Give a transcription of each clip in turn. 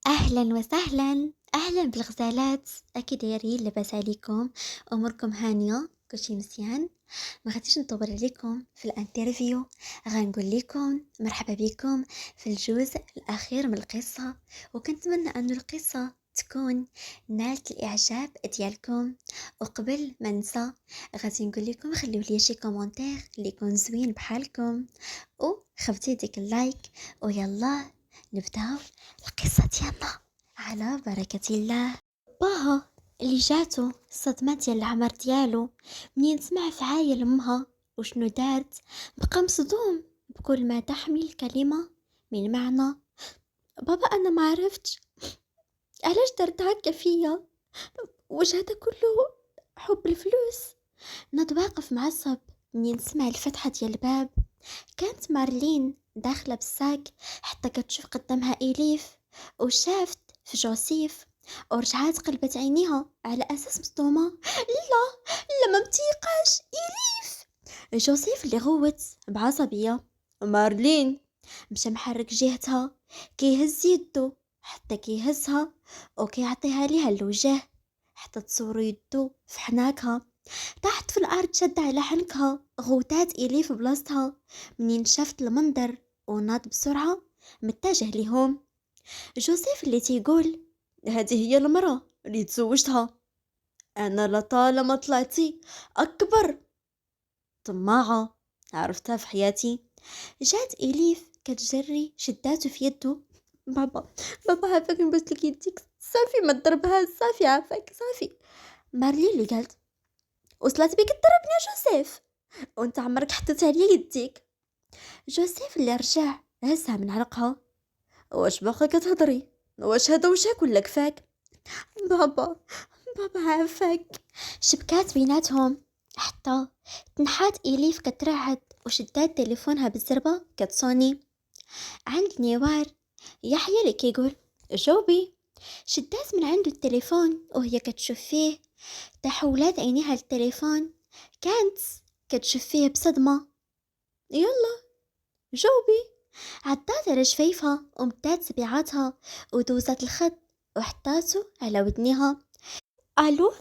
أهلا وسهلا، أهلا بالغزالات. أكيد دايرين لاباس عليكم؟ أموركم هانية؟ كلشي مزيان؟ ما غاديش نطول عليكم في الانترفيو، غنقول لكم مرحبا بكم في الجزء الأخير من القصة، وكنتمنى أن القصة تكون نالت الإعجاب ديالكم. وقبل ما ننسى غادي نقول لكم خليو لي شي كومونتير اللي يكون زوين بحالكم، وخفتي ديك اللايك، ويلا نبداو القصة ديالنا على بركة الله. باها اللي جاتو الصدمة ديال العمر ديالو منين سمع فعايل امها وشنو دارت، بقى مصدوم بكل ما تحمل الكلمة من معنى. بابا انا ما عرفتش علاش درت هكا فيا، واش هذا كله حب الفلوس؟ ناض واقف معصب منين سمع الفتحة ديال الباب. كانت مارلين داخلة بالساك حتى كتشوف قدامها إليف، وشافت في جوزيف، ورجعات قلبت عينيها على أساس مصدومة. لا لا، ما متيقاش إليف. جوزيف اللي غوت بعصبية مارلين مشى محرك جهتها، كيهز يدو حتى كيهزها وكيعطيها ليها الوجه حتى تصور يدو في حناكها. طاحت في الأرض شد على حنكها، غوتات إلي في بلاصتها منين شافت المنظر، وناض بسرعة متجه ليهم. جوزيف اللي تيقول هذه هي المرأة اللي تزوجتها، أنا لطالما طلعتي أكبر طماعة عرفتها في حياتي. جات إليف كتجري شداته في يده. بابا بابا عافاك نبوس لك يديك، صافي ما تضربها، صافي عافاك صافي. مارلي اللي قالت وصلت بك تضربني يا جوزيف، وانت عمرك حطيت عليا يديك. جوزيف اللي رجع هزها من عنقها. واش باقا كتهضري؟ واش هذا وشاك ولا كفاك؟ بابا بابا عافاك. شبكات بيناتهم حتى تنحات إليف كترعد وشدات تليفونها بالزربة كتصوني. عند نيوار يحيى اللي كيقول جاوبي. شدات من عنده التليفون وهي كتشوف فيه، تحولات عينيها للتليفون، كانت كتشوف فيه بصدمة. يلا جاوبي. عدات على شفايفها ومدات سبيعاتها ودوزت الخط وحطاتو على ودنها. الو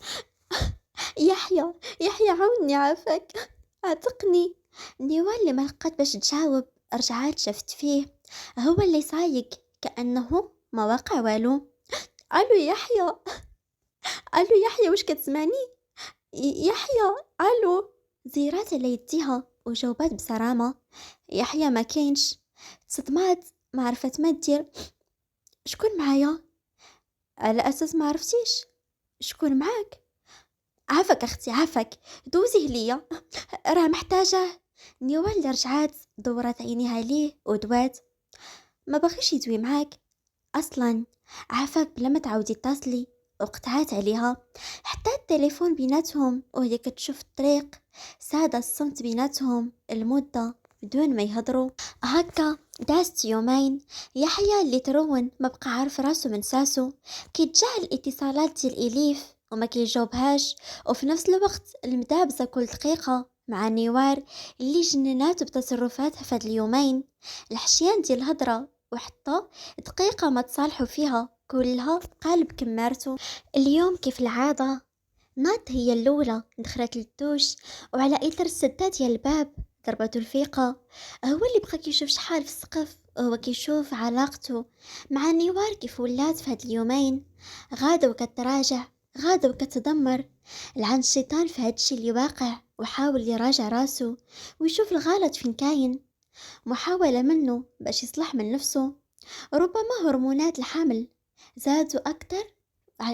يحيى، يحيى عاوني عافاك، عاتقني. نيوال اللي ما لقات باش تجاوب رجعات شفت فيه هو اللي صايق كأنه ما وقع والو. الو يحيى، الو يحيى واش كتسمعني؟ يحيى الو. زيرات على يديها وجاوبات بصرامة. يحيى ما كاينش. صدمات ما عرفت ما دير. شكون معايا؟ على اساس ما عرفتيش شكون معاك؟ عافاك اختي عافاك، دوزيه ليا راه محتاجه. نيوال اللي رجعات دورت عينيها ليه ودوات. ما بغيش يدوي معاك اصلا، عافاك بلا ما تعاودي اتصلي. وقطعات عليها حتى التليفون بيناتهم وهي كتشوف الطريق. ساد الصمت بيناتهم المدة بدون ما يهضروا. هكا دازت يومين. يحيى اللي ترون ما بقى عارف راسو من ساسو، كيتجاهل الاتصالات ديال إليف وما كيجاوبهاش، وفي نفس الوقت المدابزة كل دقيقة مع نيوار اللي جنناتو بتصرفاتها في هاد اليومين. الحشيان ديال الهضرة وحتى دقيقة ما تصالحوا فيها كلها قالب كمارته. اليوم كيف العادة ناط هي الأولى دخلت للدوش، وعلى إثر السداد ديال الباب ضربته الفيقة. هو اللي بقى كيشوف شحال في السقف، وهو كيشوف علاقته مع نيوار كيف ولات في هاد اليومين، غادة وكتراجع، غادة وكتدمر. لعن الشيطان في هادشي اللي واقع، وحاول يراجع راسو ويشوف الغلط فين كاين. محاولة منه باش يصلح من نفسه. ربما هرمونات الحمل زادوا أكتر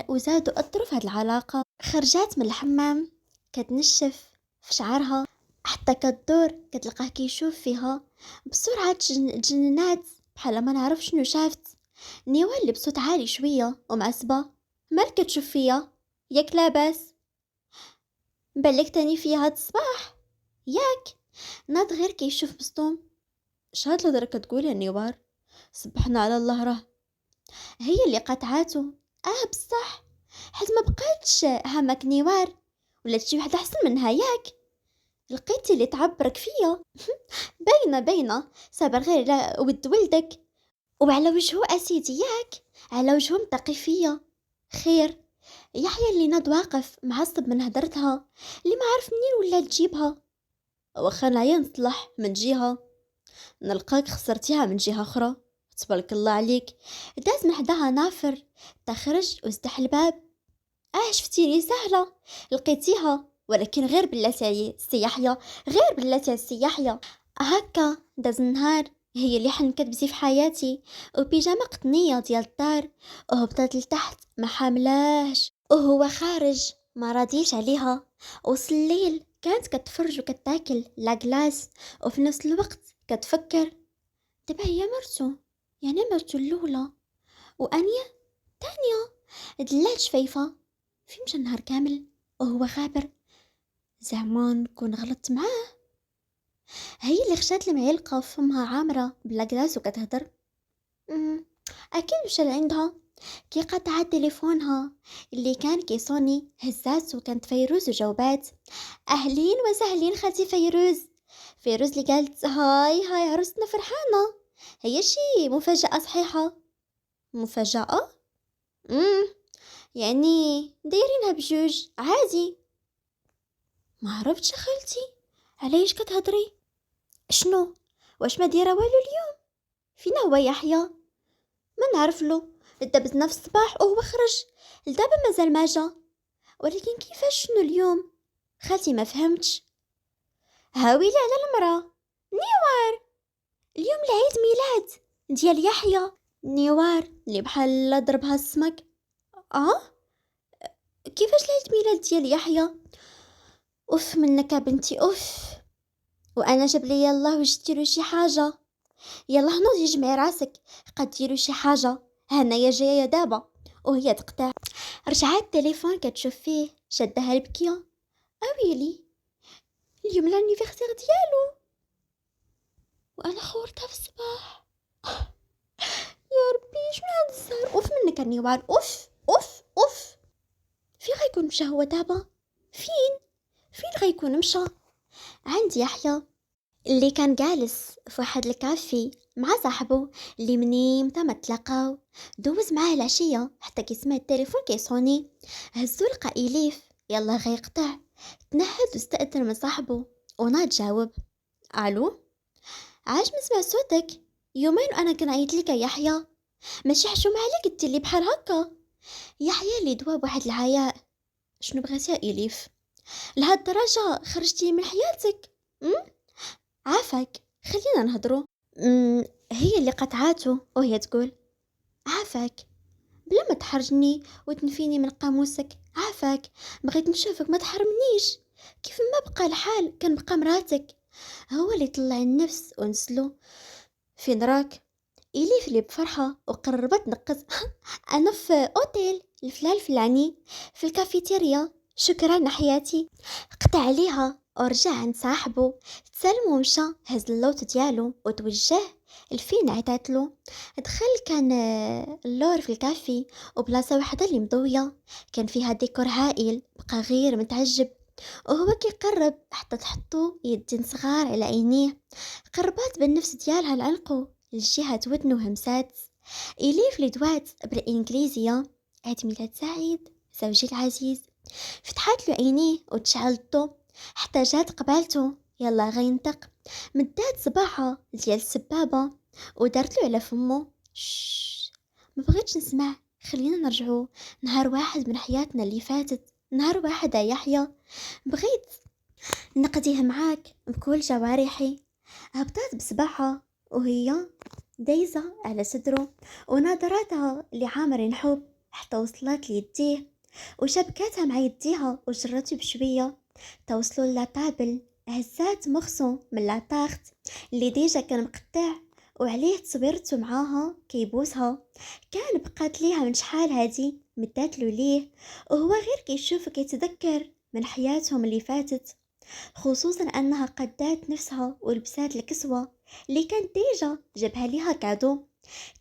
وزادوا أثروا في هاد العلاقة. خرجات من الحمام كتنشف في شعرها حتى كتدور كتلقاه كيشوف فيها بسرعة تجننات بحال ما نعرف شنو شافت. نيوال اللي بصوت عالي شوية ومعصبة. مالك كتشوف فيا؟ ياك لاباس؟ بالك تاني فيا هاد الصباح ياك؟ ناض غير كيشوف بصدوم. شهاد الهضرة كتقول يا نيوار؟ سبحنا على الله راه. هي اللي قطعاته. بصح حيت ما بقيتش هامك نيوار، ولا شي وحده احسن منها ياك؟ لقيتي اللي تعبرك فيا. باينه باينه، صبر غير على ود ولدك وعلى وجهه اسيدي ياك؟ على وجههم تقي خير. يحيى اللي ناض واقف معصب من هدرتها، اللي ما عارف منين ولا تجيبها. واخا نعيا نصلح من جهة، نلقاك خسرتيها من جهة أخرى. تبارك الله عليك. داز من حداها نافر، تخرج وفتح الباب. شفتيني سهلة، لقيتيها، ولكن غير بلاتي سي يحيى، غير بلاتي سي يحيى. هكا داز النهار، هي اللي حن كتبتي في حياتي، وبيجامة قطنية ديال الدار، وهبطت لتحت ما حاملاش، وهو خارج ما راضيش عليها. وصل الليل كانت كتفرج وكتاكل لا جلاس، وفي نفس الوقت كتفكر دابا هي مرتو، يعني مرتو الاولى، وانيا تانية دلات شفيفة في مشى النهار كامل وهو خابر. زعما نكون غلطت معاه. هي اللي خشات المعلقة في فمها عامرة بلا جلاس وكتهدر. اكيد مشى لعندها. كي قطع تليفونها اللي كان كيصوني، هزات وكانت فيروز وجاوبات. اهلين وسهلين خالتي فيروز. فيروز اللي قالت هاي عروستنا فرحانة. هي شي مفاجأة صحيحة. مفاجأة؟ يعني دايرينها بجوج عادي. ما عرفتش خالتي، علايش كتهضري؟ شنو؟ واش ما دايره والو اليوم؟ فينا هو يحيى؟ ما نعرف له، دابزنا في الصباح وهو خرج، لدابا مازال ما جا. ولكن كيفاش شنو اليوم؟ خالتي ما فهمتش. هاويلي على المراه نيوار، اليوم العيد ميلاد ديال يحيى. نيوار اللي بحال ضربها السمك. كيفاش العيد ميلاد ديال يحيى؟ اوف منك يا بنتي اوف. وانا جاب لي الله واش ديروا شي حاجه. يلا نوضي جمعي راسك، قد ديروا شي حاجه، هنايا جايه دابا. وهي تقطع، رجعت التليفون كتشوف فيه، شدها البكيه. اويلي اليوم لانيفرسير ديالو، وانا خورتها في الصباح. يا ربي شنو هاد الزهر. اوف منك النيوان اوف اوف اوف. فين غيكون مشى هو دابا؟ فين غيكون مشى؟ عند يحيى اللي كان جالس في واحد الكافي مع صاحبه، اللي مني متى ما تلاقاو دوز معاه العشية حتى كيسمع التليفون كيصوني. هزو لقى إليف، يلا غيقطع، تنهد واستأذن من صاحبه وناض جاوب. الو، عاش مسمع صوتك، يومين وانا كنعيط لك يا يحيى، ماشي حشوم عليك انت اللي بحال هكا. يحيى اللي دوا بواحد العياء. شنو بغيتي يا إليف؟ لهاد الدرجة خرجتي من حياتك؟ عافاك خلينا نهضروا. هي اللي قطعاته وهي تقول عافاك، بلا ما تحرجني وتنفيني من قاموسك. عافاك، بغيت نشوفك ما تحرمنيش. كيف ما بقى الحال كنبقى مراتك. هو اللي طلع النفس ونسلو. فين راك؟ إليف اللي بفرحة وقربت نقص. أنا في أوتيل الفلان الفلاني، في الكافيتيريا، شكرا نحياتي. قطع عليها ورجع عند صاحبه، تسلم ومشى. هز اللوت ديالو وتوجه الفين عتاتلو. دخل كان اللور في الكافي، وبلاصة واحدة اللي مضوية كان فيها ديكور هائل، بقى غير متعجب. وهو كيقرب حتى تحطو يدين صغار على عينيه، قربات بالنفس ديالها العنقو لجهة ودنو همسات. إليف اللي دوات بالإنجليزية عيد ميلاد سعيد زوجي العزيز. فتحت له عينيه وتشعلتو حتى جات قبالته. يلا غينطق، مدات صباحها ديال السبابة ودارت له على فمه. ما بغيتش نسمع، خلينا نرجعو نهار واحد من حياتنا اللي فاتت، نهار واحد يا يحيى بغيت نقضيه معاك بكل جوارحي. هبطات بصباحها وهي دايزة على صدره، ونظراتها اللي عامرين حب حتى وصلت ليديه، وشبكاتها مع يديها وجرته بشوية توصلوا لطابل. هزات مخصو من لاطاخت اللي ديجا كان مقطع، وعليه تصويرته معاها كيبوسها. كان بقات ليها من شحال هادي مداتلو ليه، وهو غير كيشوف كيتذكر من حياتهم اللي فاتت، خصوصا انها قدات نفسها ولبسات الكسوة اللي كانت ديجا جابها ليها كادو.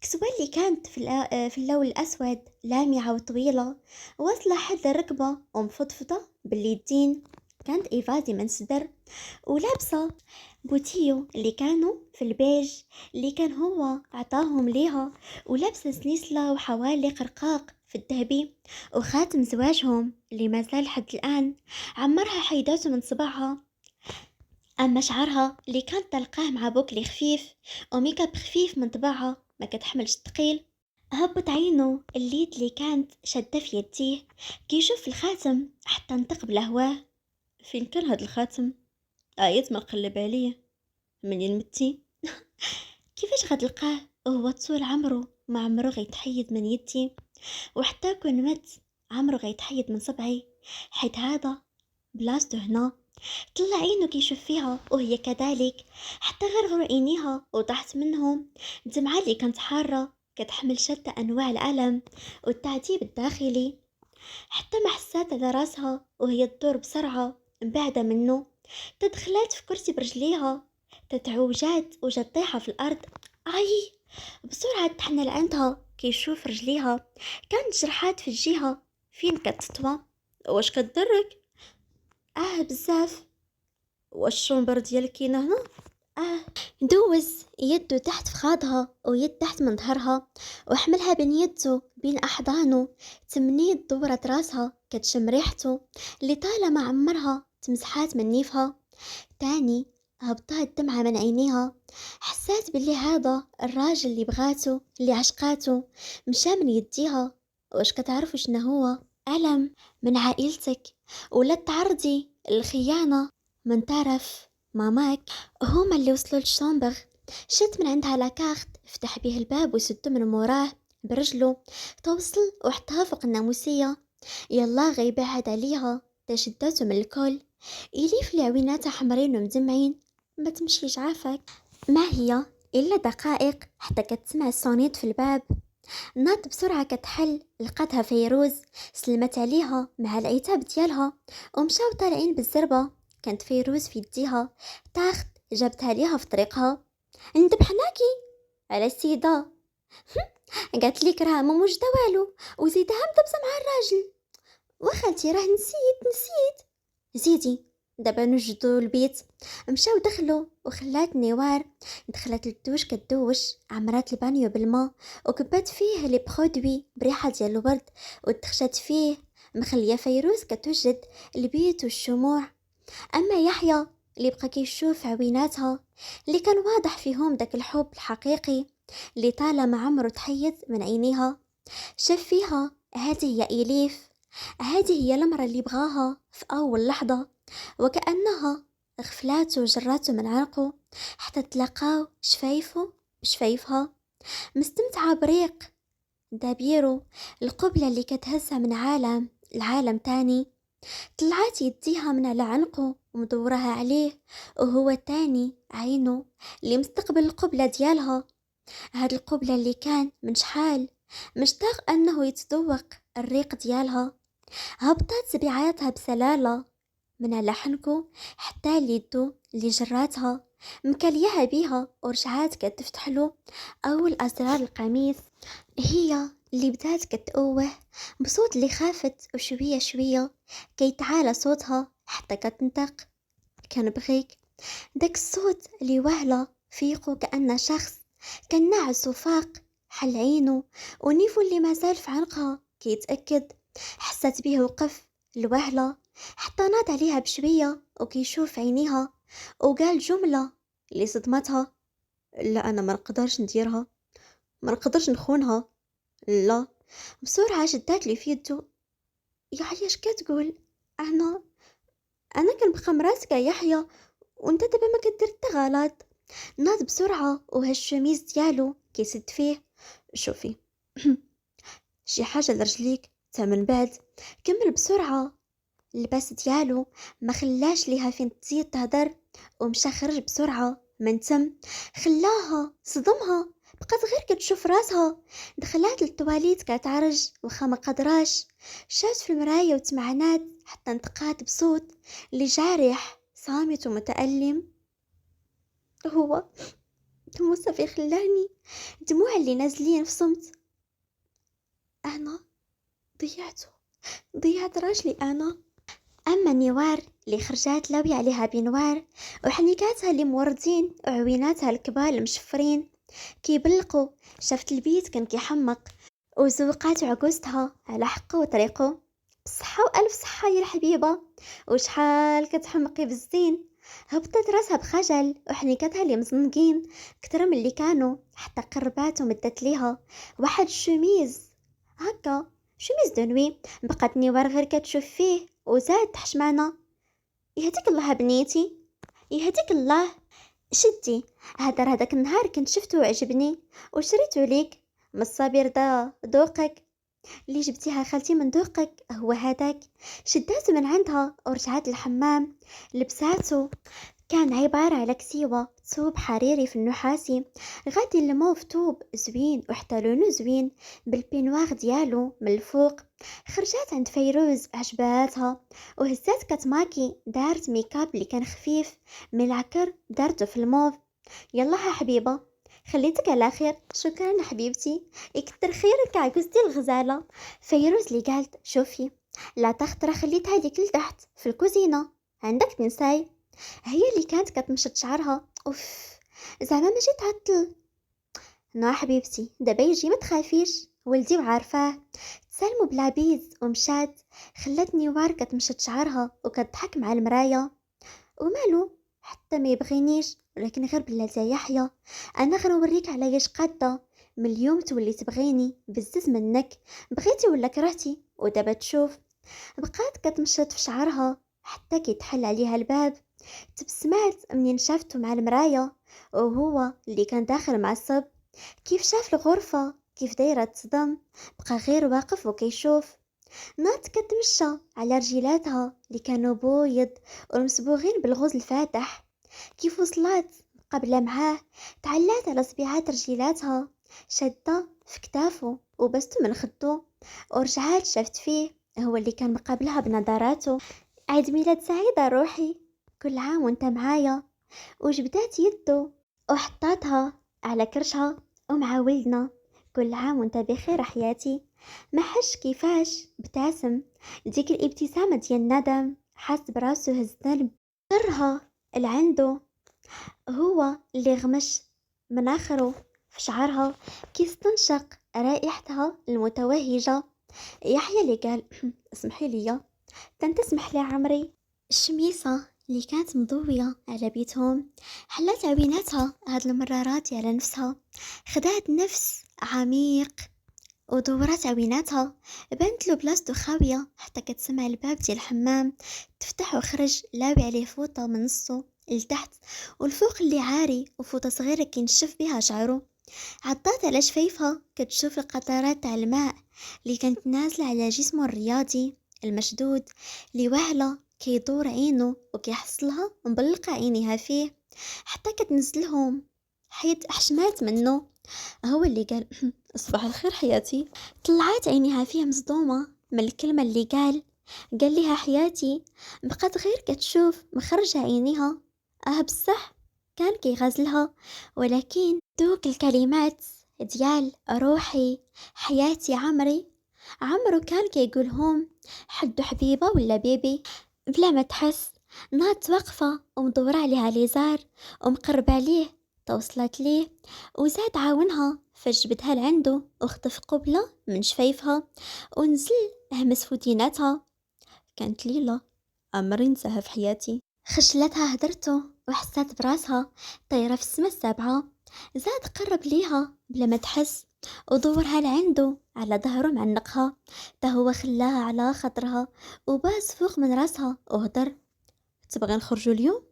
كسوة اللي كانت في اللون الاسود، لامعة وطويلة، واصلة حد الركبة ومفضفضة باليدين. كانت ايفادي من صدر، ولابسة بوتيو اللي كانوا في البيج اللي كان هو عطاهم ليها، ولابسة سلسلة وحوالق رقاق في الذهبي، وخاتم زواجهم اللي ما زال حد الآن عمرها حيداته من صباعها. أما شعرها اللي كانت تلقاه مع بوكلي خفيف وميك اب خفيف من طباعها ما كتحملش تقيل. هبط عينه الليد اللي كانت شادة في يديه كي يشوف الخاتم حتى نطق بالهواه. فين كان هاد الخاتم؟ آيات ما نقلب عليه من يلمتي. كيفاش غتلقاه وهو طول عمره ما عمرو غيتحيد من يدي، وحتى كون مت عمرو غيتحيد من صبعي، حيت هذا بلاصتو هنا. طلع عينو كيشوف فيها وهي كذلك، حتى غرغر عينيها وطاحت منهم الدمعة اللي كانت حارة كتحمل شتى أنواع الألم والتعذيب الداخلي. حتى ما حسات على راسها وهي تدور بسرعة بعد منه، تدخلات في كرسي برجليها، تتعوجات وجات طيحة في الأرض. أي بسرعة تحنى لعندها كيشوف رجليها كانت جرحات في الجهة فين كتطوى. واش كتضرك؟ بزاف. واش الشومبر ديالك كاينه هنا؟ دوز يده تحت فخادها ويد تحت من ظهرها، وحملها بين يده بين أحضانه، تمنيت دورت راسها كتشم ريحته اللي طالما عمرها تمسحات من نيفها. تاني هبطات دمعة من عينيها، حسات باللي هذا الراجل اللي بغاته اللي عشقاته مشى من يديها. واش كتعرفوا شنو هو؟ ألم من عائلتك، ولا تعرضي الخيانة من طرف ماماك. هما اللي وصلوا للشامبر، شد من عندها لاكارت، فتح بيه الباب وسدو من موراه برجله، توصل وحطها فوق الناموسية. يلا غيبعد عليها تشدته من الكل، إليف لي عويناتها حمرين ومدمعين. ما تمشيش عافاك. ما هي إلا دقائق حتى كتسمع الصونيت في الباب. ناط بسرعة كتحل، لقاتها فيروز سلمت عليها مع العتاب ديالها ومشاو طالعين بالزربة. كانت فيروز في يديها تاخت جابتها ليها في طريقها. ندبحناكي على السيدة. قالت لك راه ما موجده والو، وزيدها مدبسه مع الراجل. وخالتي راه نسيت زيدي. دابا نوجدوا البيت. مشاو دخلوا وخلات نيوار دخلت للدوش كدوش، عمرات البانيو بالماء وكبات فيه لي برودوي بريحه ديال الورد، ودخشت فيه مخليه فيروز كتوجد البيت والشموع. اما يحيى اللي بقى كيشوف عويناتها اللي كان واضح فيهم داك الحب الحقيقي اللي طالما عمره تحيد من عينيها، شاف فيها هذه هي إليف، هذه هي المرة اللي بغاها في أول لحظة، وكأنها غفلاته وجراته من عنقه حتى تلاقاو شفايفه بشفايفها، مستمتعة بريق دابيرو القبلة اللي كتهزها من عالم العالم تاني. طلعت يديها من على عنقه ومدورها عليه، وهو تاني عينه اللي مستقبل القبلة ديالها. هاد القبلة اللي كان من شحال مشتاق أنه يتذوق الريق ديالها. هبطت بعيطها بسلالة من على حنكو حتى ليدو اللي جراتها مكليها بيها، ورجعات كتفتحلو أول أزرار القميص. هي اللي بدات كتقوه بصوت اللي خافت، وشوية شوية كيتعالى صوتها حتى كتنطق. كان بغيك داك الصوت اللي وهلة فيقو كأنه شخص كان ناعس وفاق. حل عينو ونيفو اللي مازال في عنقها كيتأكد، حسات بيه وقف الوهلة حتى ناض عليها بشوية وكيشوف عينيها، وقال جملة اللي صدمتها: لا أنا ما نقدرش نديرها، ما نقدرش نخونها، لا. بسرعة شدات لي في يدو: يحيى اش كتقول؟ انا كنبقى مراسك يا يحيى، وانت دابا ما كدير حتى غلط. ناض بسرعة وهالشميز ديالو كيسد فيه: شوفي شي حاجة لرجليك تا من بعد. كمل بسرعة اللباس ديالو، ما خلاش ليها فين تزيد تهدر، ومشى خرج بسرعة من تم. خلاها صدمها، بقات غير كتشوف راسها. دخلات للتواليت كتعرج وخا ما قدراش، شات في المراية وتمعنات حتى انتقات بصوت اللي جارح صامت ومتألم: هو صافي خلاني. دموع اللي نازلين في صمت: انا ضيعت راجلي. انا أما نوار اللي خرجات لاوي عليها بنوار، وحنيكاتها اللي موردين وعويناتها الكبار المشفرين كيبلقوا. شافت البيت كان كيحمق، وزوقات عقوزتها على حقه وطريقه. بصحة وألف صحة يا الحبيبة، وشحال كتحمقي بالزين. هبطت راسها بخجل، وحنيكتها اللي مزنقين كتر من اللي كانوا، حتى قربات ومدت ليها واحد الشميز هكا، شميز دنوي. بقات نوار غير كتشوف فيه وزاد تحشمانة. يهديك الله بنيتي، يهديك الله. شدي هذاك النهار كنت شفته وعجبني وشريته ليك. من الصابر دا ذوقك اللي جبتيها خالتي، من ذوقك هو هذاك. شداته من عندها ورجعت الحمام، لبساته كان عبارة على كسيوة ثوب حريري في النحاسي، غادي الموف ثوب زوين وحتى لونو زوين بالبينواغ ديالو من الفوق. خرجات عند فيروز عجباتها وهزات كتماكي، دارت ميكاب اللي كان خفيف من العكر دارته في الموف. يلا حبيبة، خليتك على خير. شكرا حبيبتي، يكتر خيرك عجوزتي الغزالة. فيروز اللي قالت شوفي، لا تخطر خليتها ليك لتحت في الكوزينة عندك تنساي. هي اللي كانت كتمشط شعرها. اوف، زعما ماشي تعطل. نا حبيبتي دابا يجي ما تخافيش، ولدي وعارفاه. تسالموا بلا بيز ومشات، خلات نوار كتمشط شعرها وكتضحك مع المرايه. ومالو، حتى ما يبغينيش، ولكن غير بلاتي يا يحيى، انا غنوريك على ياش قاده. من اليوم تولي تبغيني بزز منك، بغيتي ولا كرهتي، ودابا تشوف. بقات كتمشط في شعرها حتى كيتحل عليها الباب. تبسمات منين شافته مع المراية، وهو اللي كان داخل معصب. كيف شاف الغرفة كيف دايرة تصدم، بقى غير واقف وكيشوف. نات كتمشى على رجيلاتها اللي كانوا بويض ومصبوغين بالغوز الفاتح. كيف وصلات قبل معاه، تعلات على صبيعات رجيلاتها، شدة في كتافه وبستو من خدو، ورجعات شافت فيه هو اللي كان مقابلها بنظاراته. عيد ميلاد سعيدة روحي، كل عام وانت معايا. وجبدات يده وحطاتها على كرشها، ومع ولدنا كل عام وانت بخير حياتي. ما حش كيفاش ابتسم، ديك الابتسامة ديال الندم، حاس براسو هز ذنب سرها اللي عنده. هو اللي غمش مناخره في شعرها كيستنشق رائحتها المتوهجة. يحيى اللي قال اسمحي لي، تنت تسمح لي عمري. الشميسة اللي كانت مضوية على بيتهم حلت عويناتها هاد المرارات على نفسها، خدات نفس عميق ودورات عويناتها. بانت له بلاصتو خاوية، حتى كتسمع الباب ديال الحمام تفتح وخرج لاوي عليه فوطة من نصو لتحت، والفوق اللي عاري وفوطة صغيرة كينشف بها شعره. عضات على شفايفها كتشوف القطرات تاع الماء اللي كانت نازلة على جسمه الرياضي المشدود، اللي واهلة كيدور عينه وكيحصلها مبلقة عينيها فيه، حتى كتنزلهم حيت أحشمات منه. هو اللي قال صباح الخير حياتي. طلعت عينيها فيه مصدومة من الكلمة اللي قال لها حياتي. بقات غير كتشوف مخرجة عينيها. بصح كان كيغازلها، ولكن دوك الكلمات ديال روحي حياتي عمري، عمرو كان كيقولهم حدو حبيبة ولا بيبي بلا ما تحس. ناط واقفة ومدورة عليها ليزار ومقربة عليه، توصلت ليه وزاد عاونها فجبدها لعنده وخطف قبلة من شفايفها ونزل همس فوديناتها. كانت ليلة عمري نساها في حياتي. خجلتها هدرته وحسات براسها طايرة في السما السابعة. زاد قرب ليها بلا ما تحس ودورها لعنده على ظهره معنقها، تا هو خلاها على خطرها وباس فوق من راسها وهدر. تبغى نخرجوا اليوم؟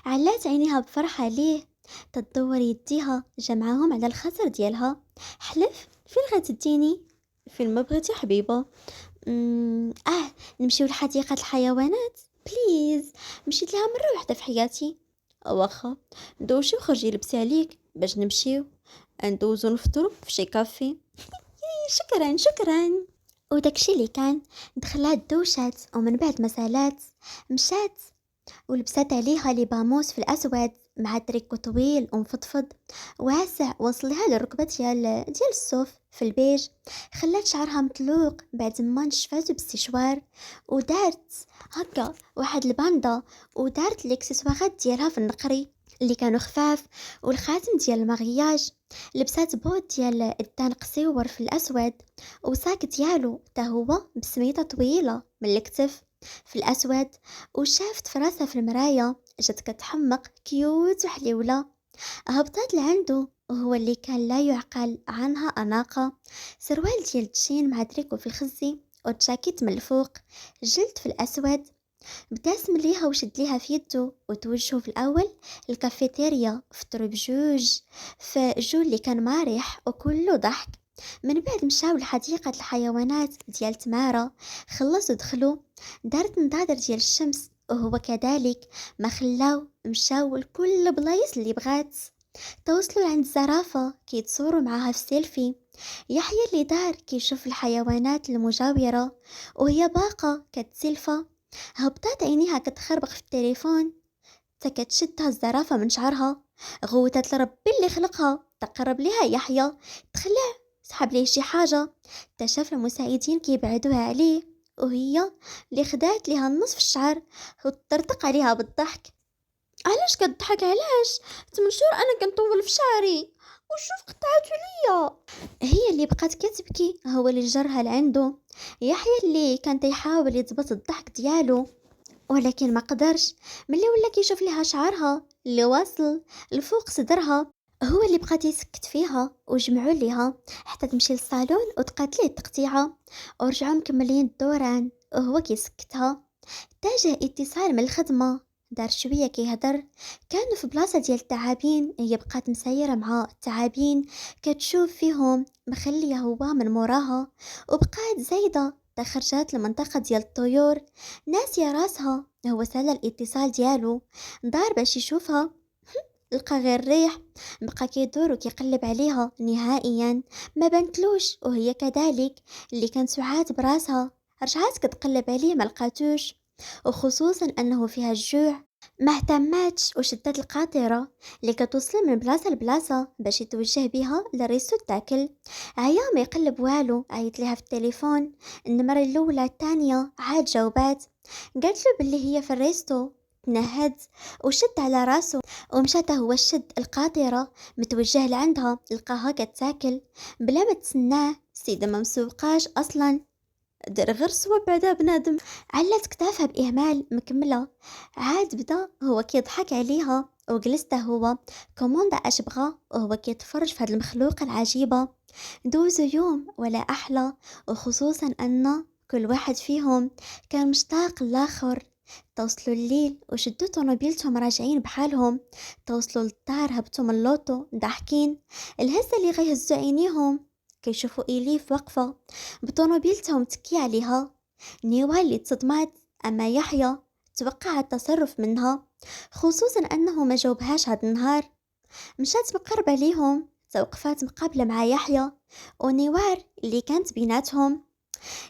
علات عينيها بفرحة ليه، تدور يديها جمعهم على الخاطر ديالها. حلف فين غتديني؟ فين ما بغيتي حبيبة. نمشيو لحديقة الحيوانات بليز. مشيت لها مرة واحدة في حياتي. واخا دوشي وخرجي لبسي عليك باش نمشيو ندوزو نفطرو في شي كافي. شكرا شكرا. وداكشي اللي كان دخلات دوشات ومن بعد مسالات مشات ولبست عليها لباموس في الأسود مع تريكو طويل ومفضفض واسع وصل لها للركبة ديال الصوف في البيج. خلات شعرها مطلوق بعد ما نشفاتو بالسشوار، ودارت هكا واحد الباندا، ودارت الاكسسوارات ديالها في النقري اللي كانوا خفاف، والخاتم ديال المغياج. لبسات بوت ديال الدان قصيور في الأسود، وساك ديالو تا هو بسميطة طويلة من الكتف في الأسود. وشافت في راسها في المراية جات كتحمق كيوت وحليولة. هبطات لعندو وهو اللي كان لا يعقل عنها أناقة، سروال ديال التشين مع تريكو في الخزي وتشاكيت من الفوق، جلد في الأسود. ابتسم ليها وشد ليها في يدو وتوجهوا في الأول الكافيتيريا فطروا بجوج في جو اللي كان مارح وكله ضحك. من بعد مشاو لحديقة الحيوانات ديال تمارا، خلصوا دخلوا، دارت نظاظر ديال الشمس وهو كذلك، ما خلاو مشاو لكل بلايص اللي بغات. توصلوا عند الزرافة كيتصوروا معاها في سيلفي. يحيى اللي دار كيشوف الحيوانات المجاورة وهي باقة كتسلفة. هبطات عينيها كتخربق في التليفون، تا كتشدها الزرافة من شعرها، غوتت لربي اللي خلقها. تقرب ليها يحيى، تخلع، سحب ليه شي حاجة، تا شاف المساعدين كيبعدوها عليه، وهي اللي خدات ليها النصف الشعر وتطرطق عليها بالضحك. علاش كتضحك؟ علاش؟ تمنشور انا كنطول في شعري وشوف قطعته ليا. هي اللي بقات كتبكي، هو اللي جرها لعنده. يحيى اللي كان تيحاول يضبط الضحك ديالو ولكن ما قدرش، ملي ولا كيشوف ليها شعرها اللي واصل لفوق صدرها. هو اللي بقى يسكت فيها وجمعوا ليها حتى تمشي للصالون وتقات ليه التقطيعه، ورجعوا مكملين الدوران وهو كيسكتها. اتجه اتصال من الخدمه، دار شويه كيهدر، كانوا في بلاصه ديال التعابين. هي بقات مسيره مع التعابين كتشوف فيهم، مخليه هو من موراها، وبقات زايده خرجات لمنطقة ديال الطيور ناسية راسها. هو سال الاتصال ديالو، دار باش يشوفها، لقى غير ريح. بقى كيدور وكيقلب عليها، نهائيا ما بنتلوش، وهي كذلك اللي كان سعاد براسها. رجعت كتقلب عليه ما لقاتوش، وخصوصا انه فيها الجوع. ما اهتماتش وشدت القاطرة اللي كتوصل من بلاصة لبلاصة باش يتوجه بها للريستو تاكل. عيا ما يقلب والو، عيط ليها في التليفون النمرة الاولى الثانية، عاد جاوبات، قالت له باللي هي في الريستو. تنهد وشد على راسه ومشات هو الشد القاطرة متوجه لعندها، لقاها كتاكل بلا ما تسناه. السيدة ما مسوقاش اصلا، دير غير صواب بعدا بنادم. علت كتافها بإهمال مكملة. عاد بدا هو كيضحك عليها، وجلست هو كوموندا اش بغا وهو كيتفرج في هاد المخلوق العجيبة. دوزو يوم ولا أحلى، وخصوصا أن كل واحد فيهم كان مشتاق للآخر. توصلوا الليل وشدوا طونوبيلتهم راجعين بحالهم، توصلوا للدار هبطوا من اللوطو ضاحكين. الهزة اللي غيهزوا عينيهم كيشوفوا إليف واقفة بطونوبيلتهم تكي عليها. نيوال اللي تصدمات، أما يحيى توقع التصرف منها، خصوصا أنه ما جاوبهاش هاد النهار. مشات مقربة ليهم، توقفات مقابلة مع يحيى ونوار اللي كانت بيناتهم.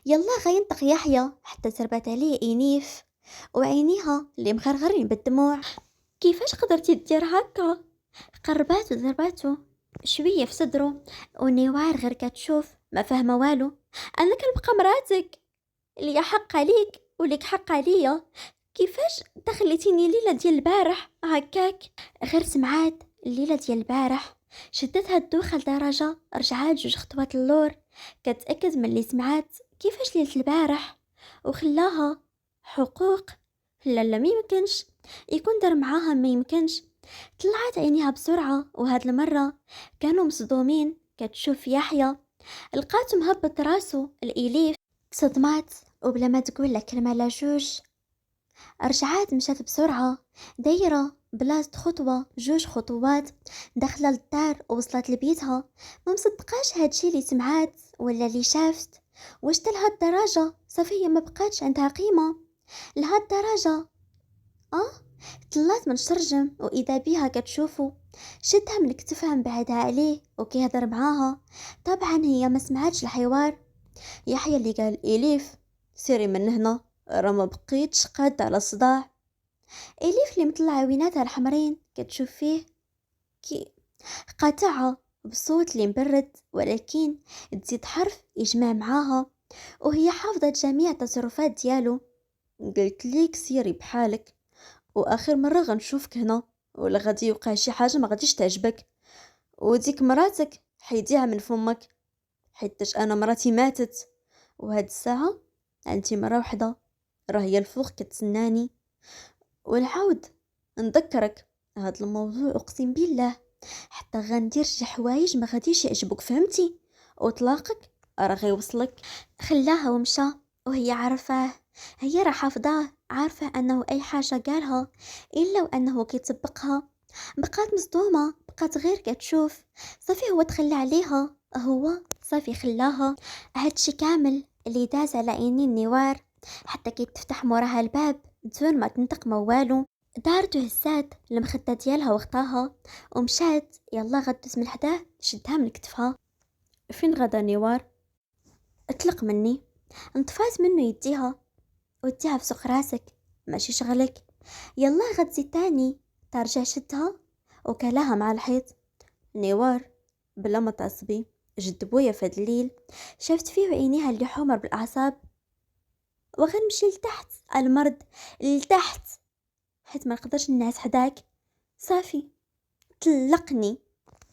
يلا غينطق يحيى حتى تربت عليه إنيف وعينيها اللي مغرغرين بالدموع. كيفاش قدرتي دير هكا؟ قربات وضرباتو شوية في صدره، ونوار غير كتشوف ما فاهمة والو. أنا كنبقى مراتك اللي حق عليك وليك حق عليا، كيفاش تخليتيني ليلة ديال البارح هكاك؟ غير سمعات الليلة ديال البارح، شدتها الدوخة لدرجة رجعات جوج خطوات اللور كتأكد من اللي سمعات. كيفاش ليلة البارح وخلاها حقوق؟ لا لا ميمكنش يكون دار معاها، ما يمكنش. طلعت عينيها بسرعة، وهاد المرة كانوا مصدومين. كتشوف يحيى لقاتو مهبط راسو الإليف، صدمات وبلا ما تقول لك كلمة لا جوج رجعات مشات بسرعة، دايرة بلاصة خطوة جوج خطوات داخلة للدار ووصلت لبيتها. ما مصدقاش هادشي اللي سمعات ولا اللي شافت. واش لهالدرجة صافية ما بقاتش عندها قيمة لهالدرجة؟ طلعت من الشرجم وإذا بيها كتشوفه شدها من كتفها مبعدها عليه وكيهضر معاها. طبعا هي ما سمعتش الحوار. يحيى اللي قال إليف سيري من هنا، راه ما بقيتش قاد على الصداع. اليف اللي مثل عويناتها الحمرين كتشوف فيه كي قاطعها بصوت اللي مبرد، ولكن تزيد حرف يجمع معاها، وهي حافظة جميع التصرفات ديالو. قلت ليك سيري بحالك، واخر مرة غنشوفك هنا ولا غادي يوقع شي حاجة ما غاديش تعجبك، وديك مراتك حيديها من فمك، حيتاش انا مراتي ماتت، وهاد الساعة عندي مرة وحدة راه هي الفوق كتسناني. ونعاود نذكرك هاد الموضوع، اقسم بالله حتى غندير شي حوايج ما غاديش يعجبوك، فهمتي؟ وطلاقك راه غيوصلك. خلاها ومشى وهي عارفاه، هي راه حافظاه، عارفة انه اي حاجة قالها الا وانه كيطبقها. بقات مصدومة، بقات غير كتشوف. صافي هو تخلى عليها، هو صافي خلاها. هادشي كامل اللي داز على عينين نوار، حتى كي تفتح موراها الباب دون ما تنطق ما والو. دارت وهزات المخدة ديالها وخطاها ومشات. يلا غدوز من حداه، شدها من كتفها. فين غدا نوار؟ اطلق مني. انطفات منه يديها، وديها في سوق راسك، ماشي شغلك. يلا غتزيد تاني، ترجع شدها وكلاها مع الحيط. نوار بلا ما تعصبي، جد بويا فهاد الليل شفت فيه عينيها اللي حمر بالاعصاب، وغنمشي لتحت المرض، لتحت، حيت ما نقدرش نعس حداك. صافي طلقني،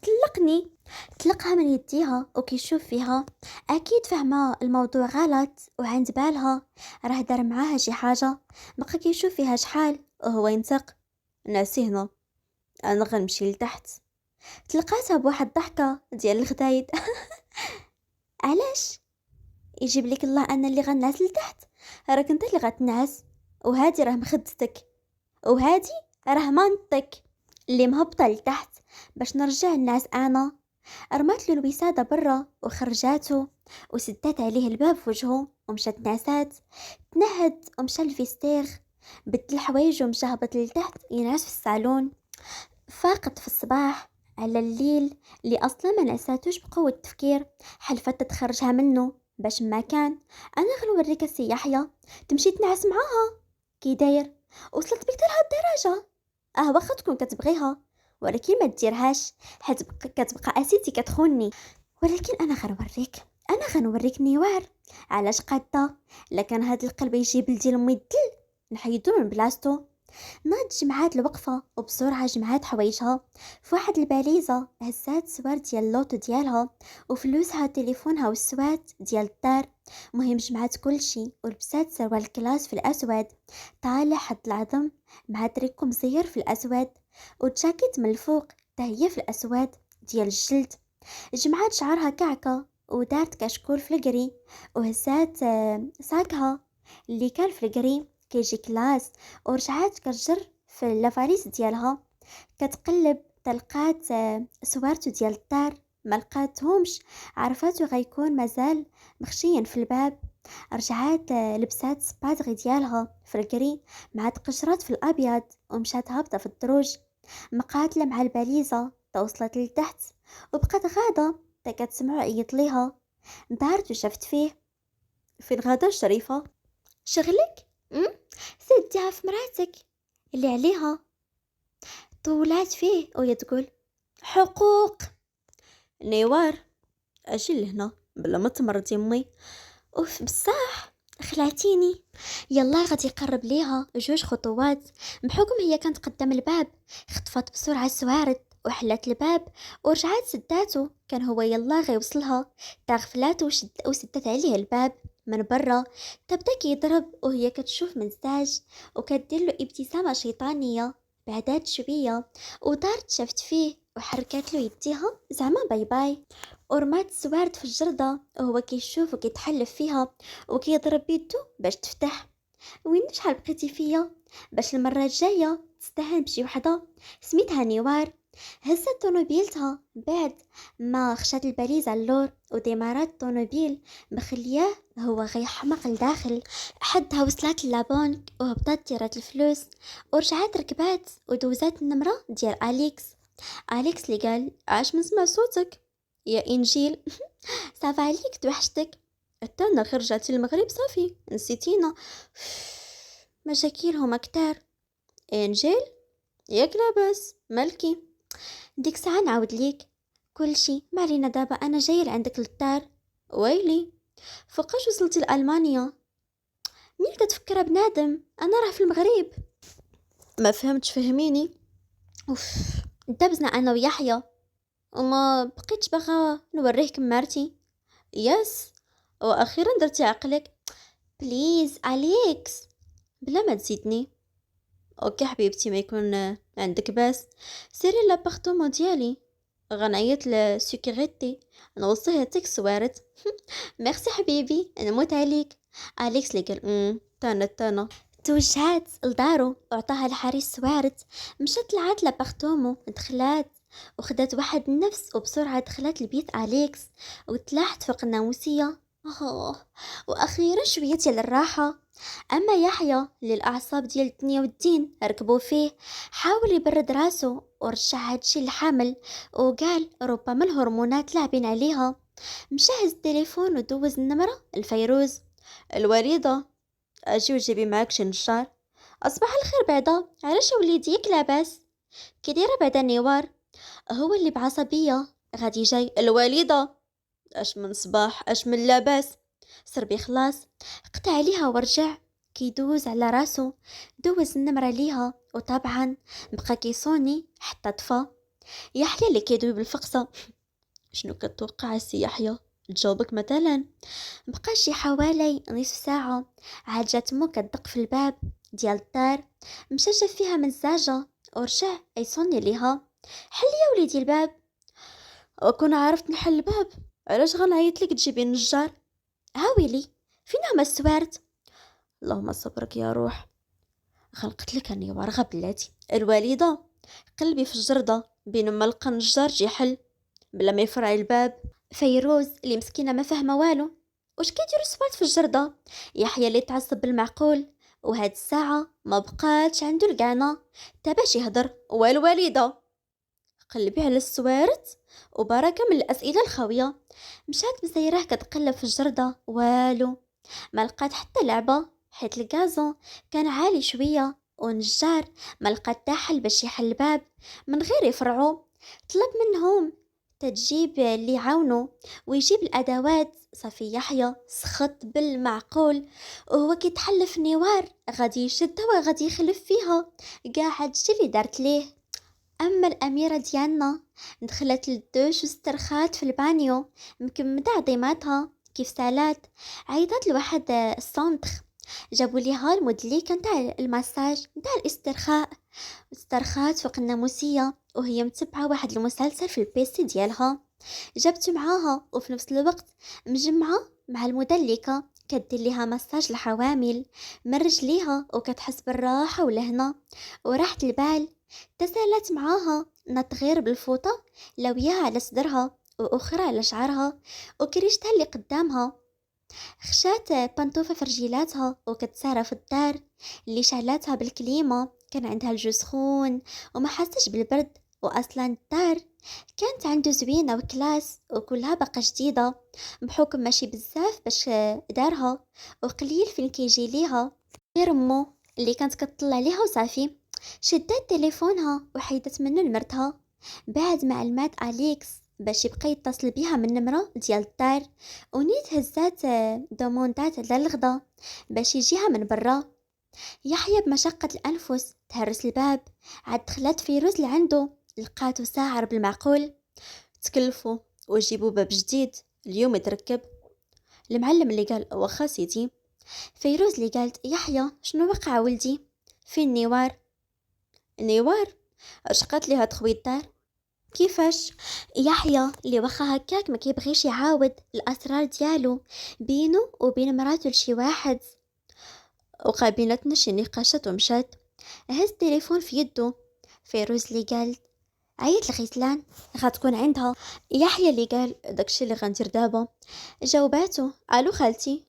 طلقني. طلقها من يديها وكيشوف فيها اكيد فاهمه الموضوع غلط وعند بالها راه دار معاها شي حاجه. بقى كيشوف فيها شحال وهو ينطق. ناسي هنا، انا غنمشي لتحت. تلقاتها بواحد الضحكه ديال الخدايد. علاش يجيب لك الله انا اللي غنعس لتحت؟ راك انت اللي غتنعس، وهادي راه مخدتك، وهادي راه منطك اللي مهبطه لتحت باش نرجع الناس. انا رمات له الوسادة برا وخرجاته، وسدات عليه الباب في وجهه ومشات نعسات. تنهد ومشى الفيستيغ، بدل حوايجه ومشى هبط لتحت ينعس في الصالون. فاقد في الصباح على الليل اللي اصلا ما نعساتوش بقوة التفكير، حلفت تخرجها منه باش ما كان. انا غنوريك السي يحيى تمشي تنعس معاها كي داير، وصلت بك لهاد الدرجة. واخا تكون كتبغيها، ولكن ما ديرهاش، حيت كتبقى اسيتي كتخوني. ولكن انا غنوريك نيوار علاش قاده. لكن هاد القلب يجيب لدي امي الدل نحيدو من بلاصتو. ناض جمعات الوقفه وبسرعه جمعات حوايجها في واحد الباليزه، هزات سوار ديال اللوطو ديالها وفلوسها تليفونها والسوات ديال الدار. مهم جمعات كلشي ولبسات سروال الكلاس في الاسود طالع حد العظم مع تريكو مزير في الاسود، وجاكيت من الفوق تهي في الاسود ديال الجلد. جمعات شعرها كعكة ودارت كشكول في القري، وهزات ساقها اللي كان في القري كيجي كلاس، ورجعات كتجر في اللافاليس ديالها. كتقلب تلقات سوارتو ديال الدار، ما لقاتهمش، عرفاتو غيكون مازال مخشيا في الباب. رجعات لبسات سبادغي ديالها في القري مع تقشرات في الابيض، ومشات هابطه في الدروج مقاتله مع الباليزه. توصلت لتحت وبقات غاده تا كتسمعو عيط ليها. دارت وشفت فيه. فين غاده الشريفه؟ شغلك سديها في مراتك اللي عليها. طولات فيه وهي تقول حقوق. نيوار اجي لهنا بلا ما تمرضي امي. اوف بصح خلعتيني. يلا غادي يقرب ليها 2 خطوات، بحكم هي كانت قدام الباب خطفت بسرعة السوارد وحلت الباب ورجعت سداتو. كان هو يلا غيوصلها، تغفلات وسدت عليه الباب من برا. تبدا كيضرب وهي كتشوف منزاج وكدير له ابتسامة شيطانية. بعدات شوية ودارت شفت فيه وحركات له يديها زعما باي باي، ورمات السوارد في الجردة وهو كيشوف وكيتحلف فيها وكيضرب بيدو باش تفتح. وين شحال بقيتي فيا؟ باش المرة الجاية تستهان بشي وحدة سميتها نيوار. هزت طونوبيلتها بعد ما خشات الباليزة اللور، وديمارات الطونوبيل مخلياه هو غيحمق لداخل. حدها وصلت للابونك وهبطت ديرات الفلوس، ورجعت ركبات ودوزات النمرة ديال أليكس اللي قال عاش من سمع صوتك يا إنجيل. صافا عليك توحشتك، حتى انا خرجت المغرب صافي نسيتينا. مشاكلهم كتار. انجل، ياك لاباس مالكي؟ ديك ساعة نعاود ليك كل شي، ما علينا. دابا انا جايه لعندك للدار. ويلي، فوقاش وصلتي لألمانيا؟ مين كتفكرها بنادم؟ انا راه في المغرب. ما فهمتش، فهميني. اوف، دابزنا انا ويحيى وما بقيتش باغا نوريه كمارتي. يس، واخيرا درتي عقلك. بليز اليكس، بلا ما تزيدني. اوكي حبيبتي، ما يكون عندك باس. سيري لابارتومون ديالي، غنعيط لسيكوريتي نوصيه تيك سوارت. ميرسي حبيبي، نموت عليك. اليكس اللي قال تانا توجهات لدارو وعطاها الحريص سوارت. مشات لعات لابارتومو، دخلات وخدات واحد النفس وبسرعة دخلت لبيت أليكس وتلاحت فوق الناموسية. وأخيرا شوية ديال الراحة. أما يحيى للأعصاب ديال الدنيا والدين ركبوا فيه، حاول يبرد راسو ورجع هادشي الحمل، وقال ربما الهرمونات لاعبين عليها. مشى هز التليفون ودوز النمرة الفيروز. الوريدة، اجي وجيبي معاك شي نشار. اصبح الخير بعدا، علاش وليديك لاباس؟ كي دايره بعدا نيوار؟ هو اللي بعصبيه غادي جاي. الوالده، اش من صباح، اش من لاباس؟ سربي خلاص. قطع عليها ورجع كيدوز على راسو، دوز النمرة ليها وطبعا بقى كيصوني حتى طفى. يحيى اللي كيدوي بالفقصة. شنو كتوقع سي يحيى؟ تجاوبك مثلا. بقى شي حوالي نصف ساعة، عاد جات مو كتدق في الباب ديال الدار. مشى شاف فيها مزاجة ورجع يصوني ليها. حل يا وليدي الباب. وكون عرفت نحل الباب علاش غنعيط لك تجيبي النجار؟ هاويلي، فين هما السوارت؟ اللهم صبرك يا روح، غنقتلك اني ورغه بلاتي. الوالده، قلبي في الجرده بين ما لقى النجار جي حل بلا ما يفرع الباب. فيروز اللي مسكينه ما فاهمه والو، واش كيديروا السوارت في الجرده؟ يحيى اللي تعصب بالمعقول، وهاد الساعه ما بقاتش عنده القعنه تا باش يهضر. والوالده، قلبي على السوارت وبركه من الاسئله الخاويه. مشات مسيراه كتقلب في الجرده، والو ما لقات حتى لعبه، حيت الكازون كان عالي شويه، ونجار ما لقى حتى حل باش يحل الباب من غير يفرعو. طلب منهم تجيب اللي يعاونو ويجيب الادوات. صافي يحيى سخط بالمعقول، وهو كيتحلف نيوار غادي يشدها وغادي يخلف فيها قاع هادشي اللي دارت ليه. اما الاميره ديالنا دخلت للدوش واسترخات في البانيو مكمده عظيماتها كيف سالات. عيطت لواحد السونتر، جابوا ليها المودليك نتاع المساج نتاع الاسترخاء. استرخات فوق الناموسيه وهي متبعه واحد المسلسل في البيسي ديالها. جابت معاها وفي نفس الوقت مجمعه مع المدلكه كدير ليها مساج الحوامل من رجليها وكتحس بالراحه والهنا وراحة البال. تسالت معاها نط غير بالفوطه لوياها على صدرها واخرى على شعرها وكريشتها اللي قدامها. خشات بانطوفة في رجيلاتها وكتسارة في الدار اللي شعلاتها بالكليمة. كان عندها الجو سخون وما حسش بالبرد، واصلا الدار كانت عنده زوينة وكلاس وكلها بقى جديدة بحكم ماشي بزاف باش دارها، وقليل فين كيجي ليها غير امو اللي كانت كتطلع ليها وصافي. شدت تليفونها وحيدت منه لمرتها بعد ما علمات أليكس باش يبقى يتصل بيها من نمرة ديال الدار، ونيت هزات دوموندات على الغدا باش يجيها من برا. يحيى بمشقة الأنفس تهرس الباب، عاد دخلت فيروز لعنده لقاتو ساعر بالمعقول. تكلفوا وجيبوا باب جديد اليوم يتركب. المعلم اللي قال واخا سيدي. فيروز اللي قالت يحيى شنو وقع ولدي؟ فين نيوار؟ نيوار عشقات ليها تخوي الدار. كيفاش؟ يحيى اللي واخا هكاك ما كيبغيش يعاود الاسرار ديالو بينه وبين مراته لشي واحد. وقع بيناتنا شي نقاشات ومشات. هز التليفون في يده. فيروز اللي قال عيط الغيتلان غتكون عندها. يحيى اللي قال داكشي اللي غندير دابا. جاوباتو الو خالتي.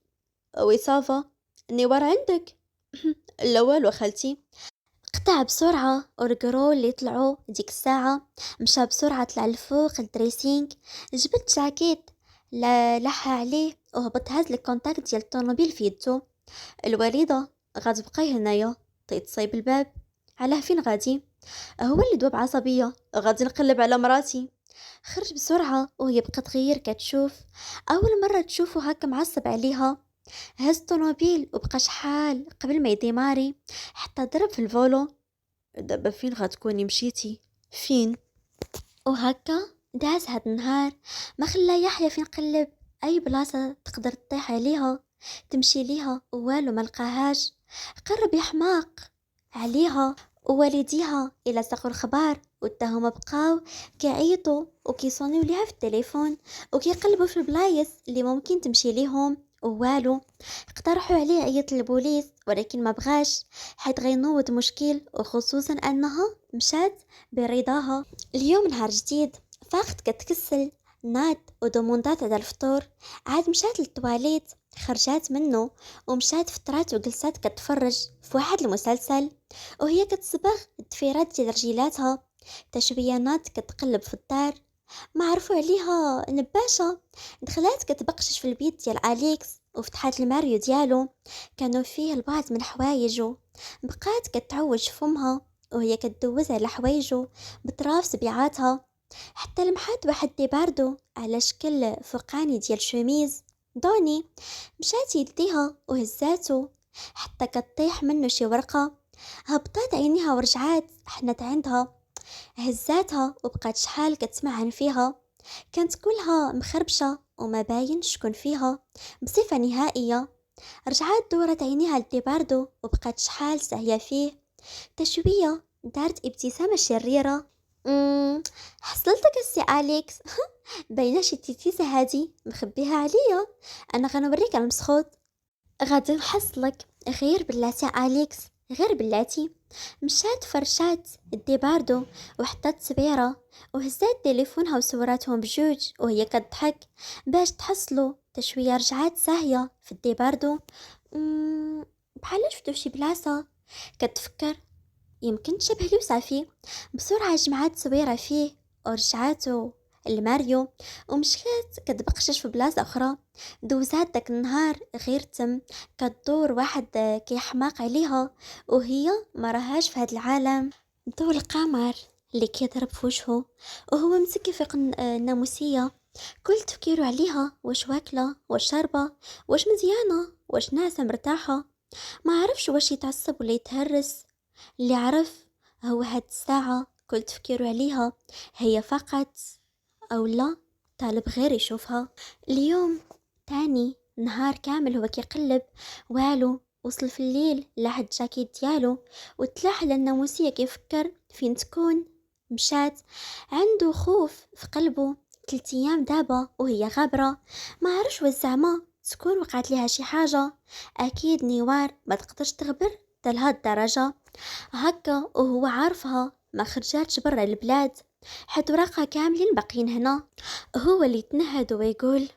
وي صافا، نيوار عندك؟ لا والو خالتي. قطع بسرعة ورقرو اللي طلعوا ديك الساعة. مشى بسرعة طلع الفوق الدريسينج، جبت جاكيت لا لحى عليه وهبط هاز الكونتاكت ديال الطوموبيل في يدو. الوالدة غتبقاي هنايا تيتصايب الباب. علاه فين غادي؟ هو اللي دوب عصبية، غادي نقلب على مراتي. خرج بسرعة وهي بقات غير كتشوف، أول مرة تشوفه هكا معصب عليها. هز الطوموبيل وبقى شحال قبل ما يديماري، حتى ضرب في الفولو. دابا فين غتكوني مشيتي؟ فين؟ وهكا داز هاد النهار، ما خلى يحيى فين قلب اي بلاصة تقدر تطيح عليها تمشي ليها والو ما لقاهاش. قرب يا حماق عليها ووالديها الى ساقوا الخبار، وتاهما بقاو كيعيطوا وكيصونيو ليها في التليفون وكيقلبوا في البلايص اللي ممكن تمشي ليهم والو. اقترحوا عليه عيط للبوليس ولكن ما بغاش، حيت غينوض مشكل، وخصوصا انها مشات برضاها. اليوم نهار جديد، فاقت كتكسل، ناد ودوموندات على الفطور، عاد مشات للتواليت، خرجات منه ومشات فطرات وجلسات كتفرج في واحد المسلسل، وهي كتصبغ الضفيرات ديال رجيلاتها. تشوية ناد كتقلب في الدار، ما عرفوا عليها نباشة، دخلات كتبقشش في البيت ديال أليكس وفتحات الماريو ديالو، كانوا فيه البعض من حوايجو. بقات كتعوج فمها وهي كتدوز على حوايجو بطراف صبيعاتها، حتى لمحات واحد ديباردو على شكل فوقاني ديال شوميز دوني، مشات يديها وهزاتو حتى كطيح منه شي ورقة، هبطات عينيها ورجعات حنت عندها، هزاتها وبقات شحال كتسمعن فيها، كانت كلها مخربشة وما باين شكون فيها بصفة نهائية. رجعات دورت عينيها لديباردو وبقات شحال ساهية فيه. تشوية دارت ابتسامة شريرة. حصلتك السي أليكس. باينة شي تيتيسة هادي مخبيها عليا، أنا غنوريك المسخوط. غادي نحصلك، غير بلاتي أليكس، غير بلاتي. مشات فرشات الديباردو وحطت صبيرة وهزات تليفونها وصوراتهم بجوج وهي كتضحك باش تحصلوا. تشوية رجعات ساهية في الديباردو. بحال شفتو فشي بلاصة، كتفكر يمكن تشبه لي وصافي. بسرعة جمعات صويرة فيه ورجعاتو الماريو ومشات كتبقشش في بلاصة أخرى. دوزات داك النهار غير تم كدور واحد كيحماق عليها، وهي ما راهاش في هاد العالم. ضو القمر اللي كيضرب في وجهه وهو مسكي في الناموسية، كل تفكيره عليها واش واكلة واش شاربة واش مزيانة واش ناعسة مرتاحة. ما عرفش واش يتعصب ولا يتهرس، اللي عرف هو هاد الساعة كل تفكيره عليها هي فقط أو لا طالب غير يشوفها. اليوم تاني نهار كامل هو كيقلب والو، وصل في الليل لاحد جاكيت ديالو وتلاح على الناموسية كيفكر فين تكون. مشات عنده خوف في قلبه، 3 أيام دابا وهي غابرة، ما عرفش واش زعما تكون وقعت لها شي حاجة. أكيد نيوار ما تقدرش تغبر لهاد الدرجة هكا، وهو عارفها ما خرجاتش برا البلاد، حيت وراقها كاملين باقيين هنا. هو اللي يتنهد ويقول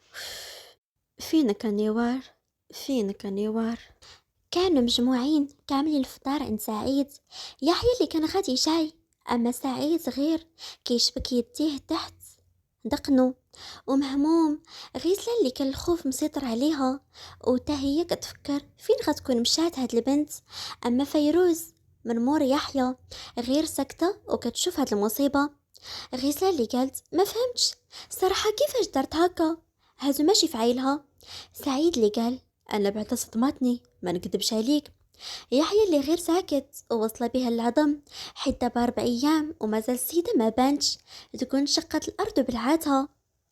فينك نيوار، فينك نيوار. كانوا مجموعين كاملين الفطار عند سعيد. يحيى اللي كان غادي جاي، اما سعيد غير كيشبك يديه تحت دقنو ومهموم. غيسلا اللي كان الخوف مسيطر عليها وتا هي كتفكر فين غتكون مشات هاد البنت. اما فيروز من مور يحيى غير ساكته وكتشوف هاد المصيبه. غيسلا اللي قالت ما فهمتش صراحه كيفاش دارت هكا، هادو ماشي في عيلها. سعيد اللي قال انا بعدا صدمتني ما نكذبش عليك. يحيى اللي غير ساكت ووصل بها العظم، حتى دابا 4 أيام ومازال السيدة ما بانش، تكون شقت الأرض بلعاتها.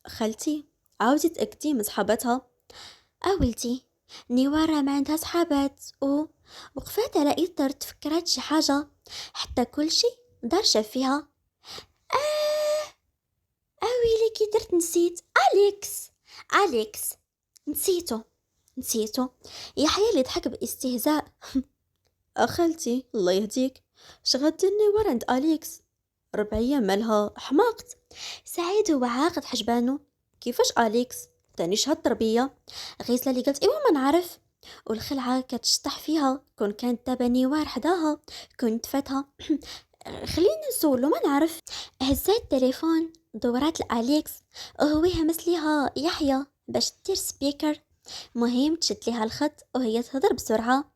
خالتي عاودي تأكدي من صحابتها. ولدي نيوارا ما عندها صحابات وقفات على إثر تفكرات شي حاجة، حتى كل شي دار فيها. ويلي كي درت نسيت أليكس، أليكس نسيتو، نسيتو. يحيى اللي ضحك باستهزاء. خالتي الله يهديك، شغلتني ورا عند أليكس 4 أيام مالها حماقت. سعيد هو عاقد حجبانو، كيفاش أليكس تاني شهد تربية. غيسلا اللي قالت إيوا ما نعرف، والخلعة كتشطح فيها كون كانت دابا نيوار حداها كنت فاتها. خلينا نسولو ما نعرف. هزات التليفون دورات لأليكس وهو يهمس ليها يحيى باش دير سبيكر، مهم تشد ليها الخط وهي تهضر بسرعة.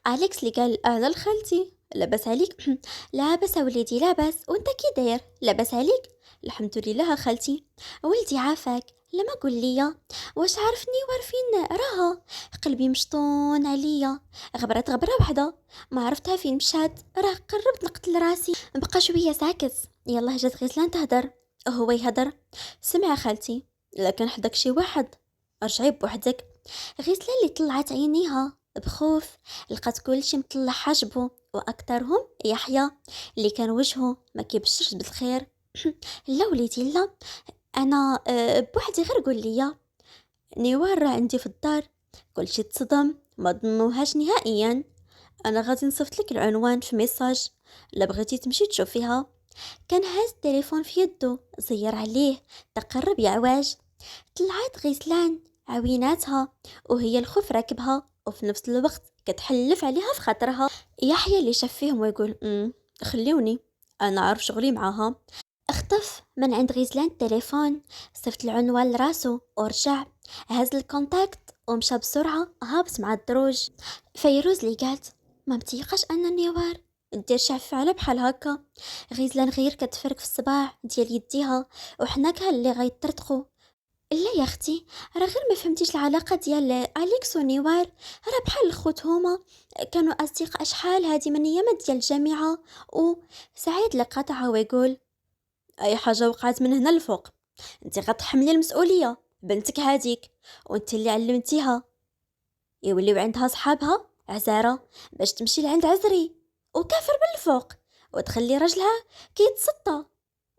أليكس اللي قال أهلا لخالتي، لاباس عليك؟ لاباس وليدي لاباس، وانت كي داير؟ لاباس عليك؟ الحمد لله خالتي. ولدي عافاك؟ لا ما قول ليا، واش عارفني وعارفين راها؟ قلبي مشطون عليا، غبرت غبره وحده ما عرفتها فين مشات، راه قربت نقتل راسي. بقى شويه ساكت، يلا جات غزلان تهدر. هو يهدر؟ سمع خالتي، لكن حدك شي واحد، ارجعي بوحدك. غزلان اللي طلعت عينيها بخوف، لقات كلشي مطلع حاجبو، واكثرهم يحيى اللي كان وجهه ما كيبشرش بالخير. لا وليدي لا، انا بوحدي، غير قول لي. نيوان راه عندي في الدار. كلشي تصدم، ما ظنوهاش نهائيا. انا غادي نصيفط لك العنوان في ميساج، لا بغيتي تمشي تشوفيها. كان هاز التليفون في يده، زير عليه، تقرب يا عواج. طلعت غيسلان عويناتها، وهي الخوف راكبها، وفي نفس الوقت كتحلف عليها في خاطرها. يحيى اللي شاف فيهم ويقول خليوني، انا عارف شغلي معاها. اختف من عند غيسلان التليفون، صيفط العنوان لراسو ورجع، هز الكونتاكت ومشى بسرعة هابط مع الدروج. فيروز اللي قالت ما متيقاش ان نيوار دير شعفعلة بحال هكا. غيزلان غير كتفرك في الصباع ديال يديها وحناكها اللي غيطرطقو. لا يا اختي، راه غير ما فهمتيش العلاقه ديال اليكس ونيوار، راه بحال الخوت هما، كانوا اصدقاء شحال هادي من ايامات ديال الجامعه. و سعيد اللي قاطعها ويقول اي حاجه وقعت من هنا لفوق انت غتحملي المسؤوليه، بنتك هاديك وانت اللي علمتيها يوليو عندها صحابها عزارة باش تمشي لعند عزري وكافر بالفوق، وتخلي رجلها كيتسطى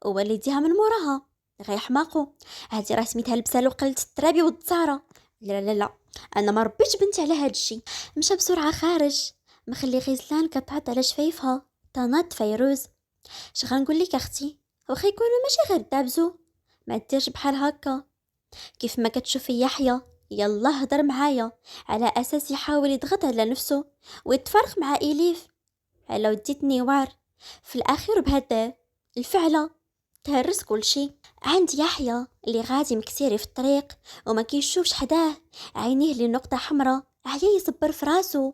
ووالديها من موراها غيحماقو. هادي راه سميتها البسال وقلة الترابي والدسارة. لا لا لا، انا ما ربيتش بنتي على هاد الشي. مشى بسرعة خارج، مخلي غيزلان كتعط على شفايفها. طنات فيروز، اش غنقول لك اختي، واخا يكونوا ماشي غير دابزو، ما ديرش بحال هكا. كيف ما كتشوفي يحيى، يلا هدر معايا، على اساس يحاول يضغط على نفسه ويتفرق مع اليف على وديت نيوار. في الاخير بهذا الفعله تهرس كل شي. عند يحيى اللي غادي مكسيري في الطريق وما كيشوفش حداه، عينيه اللي نقطه حمراء عليه يصبر في راسو،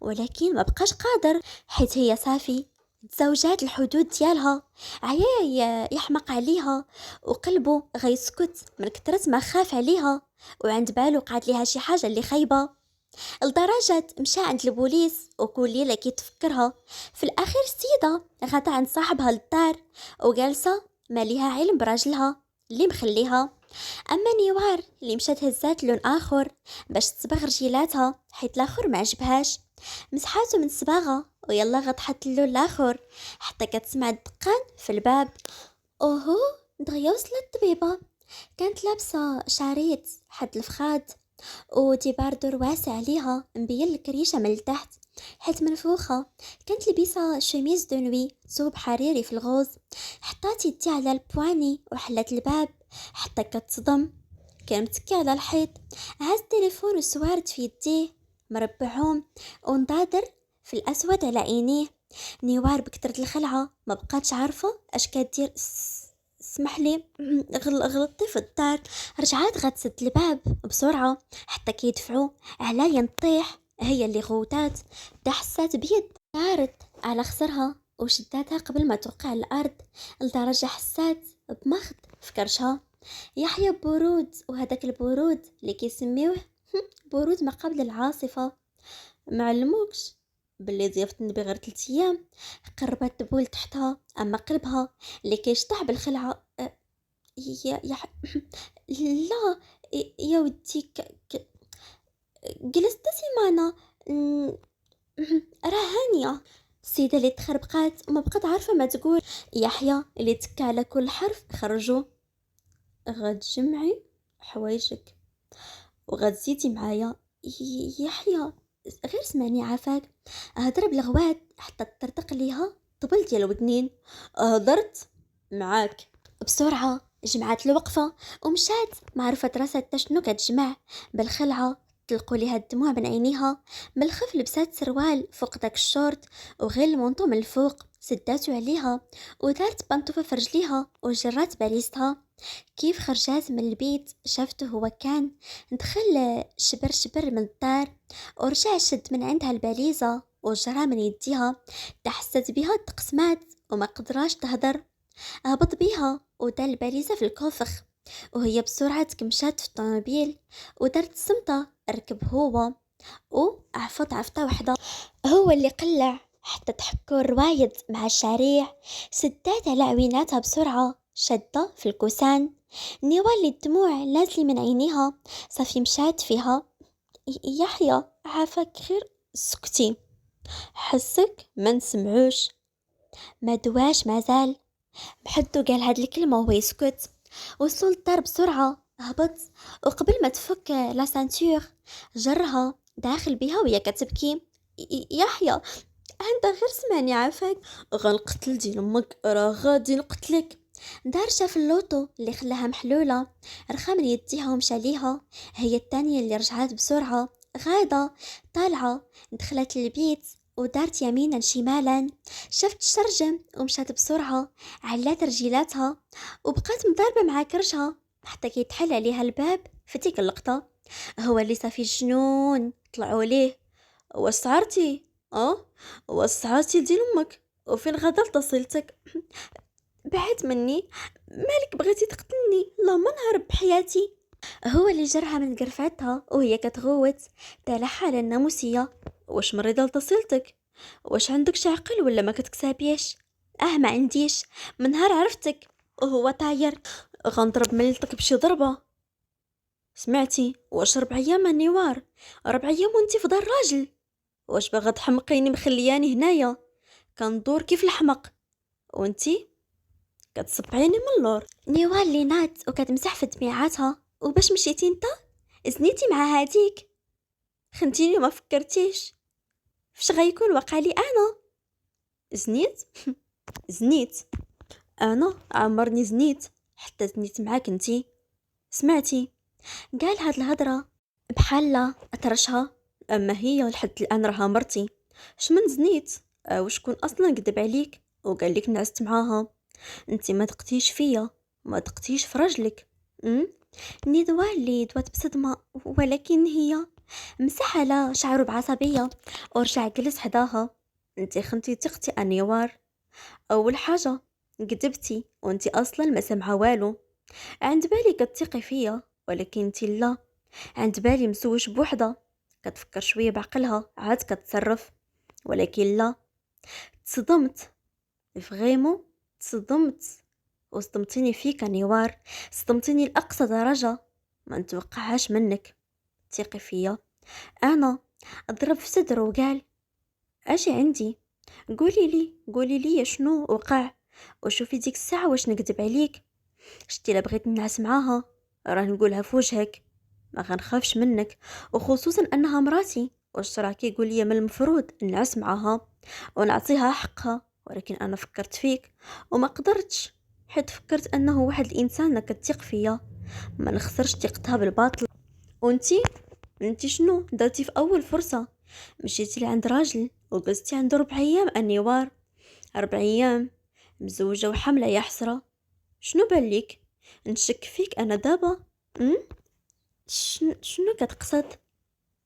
ولكن ما بقاش قادر، حيت هي صافي تزوجات الحدود ديالها. عيا يحمق عليها، وقلبه غيسكت من كترة ما خاف عليها، وعند بالو قعد ليها شي حاجة اللي خايبة، لدرجة مشى عند البوليس وكل ليلة كيتفكرها. في الأخير السيدة غادا عند صاحبها للدار وجالسة ما ليها علم براجلها اللي مخليها. أما نيوار اللي مشات هزات لون آخر باش تصبغ رجيلاتها، حيت الآخر ما عجبهاش، مسحاتو من صباغة ويلا غتحط اللون الآخر، حتى كتسمع الدقان في الباب. اوهو، دغيا وصلت الطبيبة. كانت لابسة شعريت حد الفخاد وديبار دور واسع عليها مبين الكريشة من التحت حيت منفوخة. كانت لبسة شميز دو نوي صوب حريري في الغوز، حطات يدي على البواني وحلت الباب حتى كتصدم. كان متكي على الحيط، هاز التليفون وسوارد في يديه مربعهم ونضادر في الأسود على عينيه. نيوار بكترة الخلعة ما بقاتش عارفة اش كدير. اسمح لي، غلطتي في الدار. رجعات غتسد الباب بسرعة حتى كيدفعوا على ينطيح، هي اللي غوتات دا حسات بيد طارت على خصرها وشداتها قبل ما توقع على الأرض، لدرجة حسات بمخض في كرشها. يحيى برود، وهداك البرود اللي كيسميوه برود ما قبل العاصفة. معلموكش باللي ضيافة النبي غير 3 ايام قربت تبول تحتها، اما قلبها اللي كيشطح بالخلعة يا لا يا ودي جلست سيمانة م- راه هانية. السيدة اللي تخربقات وما بقات عارفة ما تقول. يحيى اللي تكى على كل حرف خرجوا، غتجمعي حوايجك وغتزيدي معايا. يحيى غير سمعني عافاك، هضر بالغوات حتى تطرطق ليها طبل ديال ودنين. هضرت معاك بسرعة، جمعات الوقفة ومشات، ما عرفت راسها حتى شنو كتجمع. بالخلعة تلقوا ليها الدموع من عينيها، من الخف لبسات سروال فوق داك الشورت وغير المونطو من الفوق سداتو عليها، ودارت بنطوفة في رجليها وجرات باليستها. كيف خرجات من البيت شافته هو كان دخل شبر شبر من الدار ورجع شد من عندها الباليزة وجرها من يديها، تحست بها تقسمات وما قدراش تهدر. هبط بيها ودار الباليزة في الكوفخ، وهي بسرعة مشات في الطوموبيل ودارت السمطة. ركب هو عفطة وحدة، هو اللي قلع حتى تحكوا الروايد مع الشريع. سدات على عويناتها بسرعة، شدة في الكوسان. نيوال الدموع نازلة من عينيها. صافي مشات فيها. يحيى عافاك غير سكتي، حسك ما نسمعوش. ما دواش مازال. بحدو قال هاد الكلمة وهو يسكت. وصلوا للدار بسرعة. هبط وقبل ما تفك لا سانتور جرها داخل بيها وهي كتبكي. يحيى انت غير سمعني عافاك، غنقتل دين امك، راه غادي نقتلك. دار شاف اللوطو اللي خلاها محلولة، رخى من يديها ومشى ليها. هي التانية اللي رجعت بسرعة. غادة طالعة دخلت البيت ودارت يمينا شمالا. شفت الشرجم ومشات بسرعة، علات رجيلاتها وبقات مضاربة مع كرشها حتى كيتحل عليها الباب. في ديك اللقطة هو اللي صافي جنون طلعوا ليه. وسعرتي وسعاتي لدين امك، وفين غدا اتصلتك؟ بعد مني، مالك بغيتي تقتلني؟ لا ما نهرب بحياتي. هو اللي جرها من قرفاتها وهي كتغوت. تالحها على الناموسية. واش مريضة اتصلتك؟ واش عندك عقل ولا ما كتكسابيش؟ ما عنديش، من نهار عرفتك وهو طاير غنضرب ملتك بشي ضربة. سمعتي؟ واش 4 ايام النوار، 4 ايام وانتي في دار راجل؟ واش باغا تحمقيني مخلياني هنايا كندور كيف الحمق وانتي كتصبعيني من اللور؟ نيوال اللي نات وكتمسح في دميعاتها. وباش مشيتي انت زنيتي مع هاديك؟ خنتيني وما فكرتيش فش غيكون وقع لي انا؟ زنيت؟ زنيت انا؟ عمرني زنيت، حتى زنيت معاك انتي. سمعتي؟ قال هاد الهضرة بحال لا اطرشها. اما هي لحد الان راها مرتي. شمن زنيت؟ وشكون اصلا كذب عليك وقال لك نعست معاها؟ انتي ما دقتيش فيا، ما دقتيش في رجلك. نضوى اللي دوات بصدمة، ولكن هي مسح على شعره بعصبية ورجع جلس حداها. انتي خنتي تختي انيوار. اول حاجة كذبتي وانتي اصلا ما سمعة والو. عند بالي كتثقي فيا ولكن انتي لا. عند بالي مسوش بوحدة كتفكر شوية بعقلها عاد كتصرف، ولكن لا. تصدمت فغيمو، تصدمت. وصدمتيني فيك نيوار، صدمتيني لأقصى درجة ما نتوقعهاش منك. ثقي فيا. انا ضرب في صدره وقال اجي عندي، قولي لي شنو وقع، وشوفي ديك الساعة واش نكذب عليك. شتي لا بغيت ننعس معاها راه نقولها في وجهك، ما غنخافش منك، وخصوصا انها مراتي. واش راه كيقول لي من المفروض ننعس معاها ونعطيها حقها، ولكن انا فكرت فيك وما قدرتش، حيت فكرت انه واحد الانسان كتثق فيا ما نخسرش ثقتها بالباطل. وانتي شنو درتي في اول فرصة؟ مشيتي لعند راجل وجلستي عنده 4 ايام النوار. 4 ايام مزوجة وحملة يا حسرة. شنو بالك نشك فيك انا دابا؟ م? شنو كتقصد؟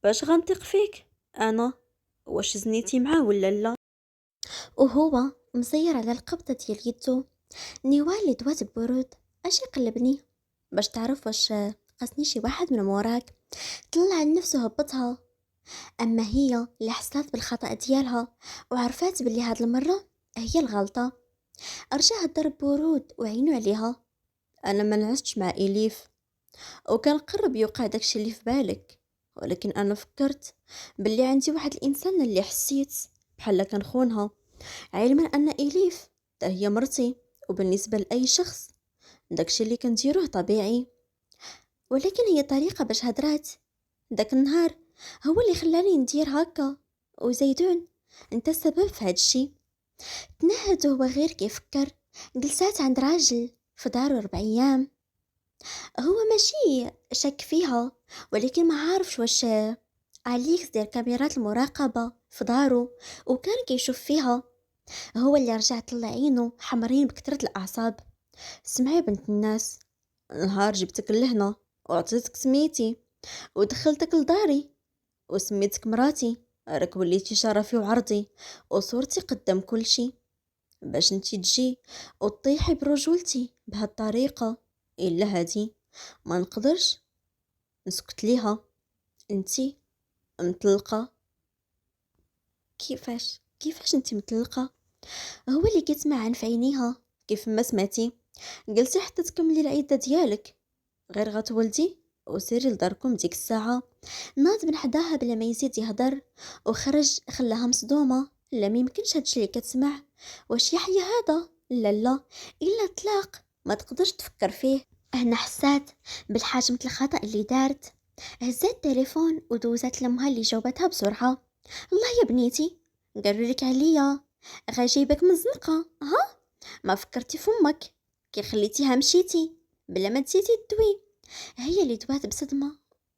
باش غنثق فيك انا؟ واش زنيتي معاه ولا لا؟ وهو مزير على القبضة ديال يدو. نيوال اللي دوات ببرود اش يقلبني باش تعرف واش قاسني شي واحد من موراك. طلع لنفسه هبطها. اما هي اللي حسات بالخطأ ديالها وعرفات باللي هاد المرة هي الغلطة. رجع الضرب برود وعينو عليها. انا ما نعستش مع اليف، وكان قرب يوقع داكشي اللي في بالك، ولكن انا فكرت باللي عندي واحد الانسان اللي حسيت بحال كنخونها، علما ان اليف تا هي مرتي، وبالنسبه لاي شخص داكشي اللي كنديروه طبيعي. ولكن هي طريقه باش هدرات داك النهار هو اللي خلاني ندير هكا. وزيدون انت السبب في هادشي. تنهد هو غير كيفكر. جلسات عند راجل في دارو 4 ايام. هو ماشي شك فيها، ولكن ما عارفش واش عليكس ديال كاميرات المراقبة في دارو وكان كيشوف فيها. هو اللي رجع طلع عينو حمرين بكثرة الأعصاب. سمعي بنت الناس، نهار جبتك لهنا وعطيتك سميتي ودخلتك لداري وسميتك مراتي راك وليتي شرفي وعرضي وصورتي قدام كل شي، باش انتي تجي وتطيحي برجولتي بهالطريقة. إلا هادي ما نقدرش نسكت ليها. انتي مطلقة. كيفاش انتي مطلقة؟ هو اللي كيتسمع عن في عينيها. كيف ما سمعتي قلتي حتى تكملي العدة ديالك، غير غتولدي وسيري لداركم ديك الساعة. ناض من حداها بلا ما يزيد يهدر وخرج، خلاها مصدومة. لا ميمكنش هادشي اللي كتسمع، واش يحيى هذا؟ لا لا، الا طلاق ما تقدرش تفكر فيه. هنا حسات بالحجم الخطأ اللي دارت، هزات التليفون ودوزات لامها اللي جاوبتها بسرعة. الله يا بنيتي، قالوا لك عليا غاجيبك مزنقة ها؟ ما فكرتي فمك كي خليتيها مشيتي بلا ما تزيدي تدوي؟ هي اللي دوات بصدمة.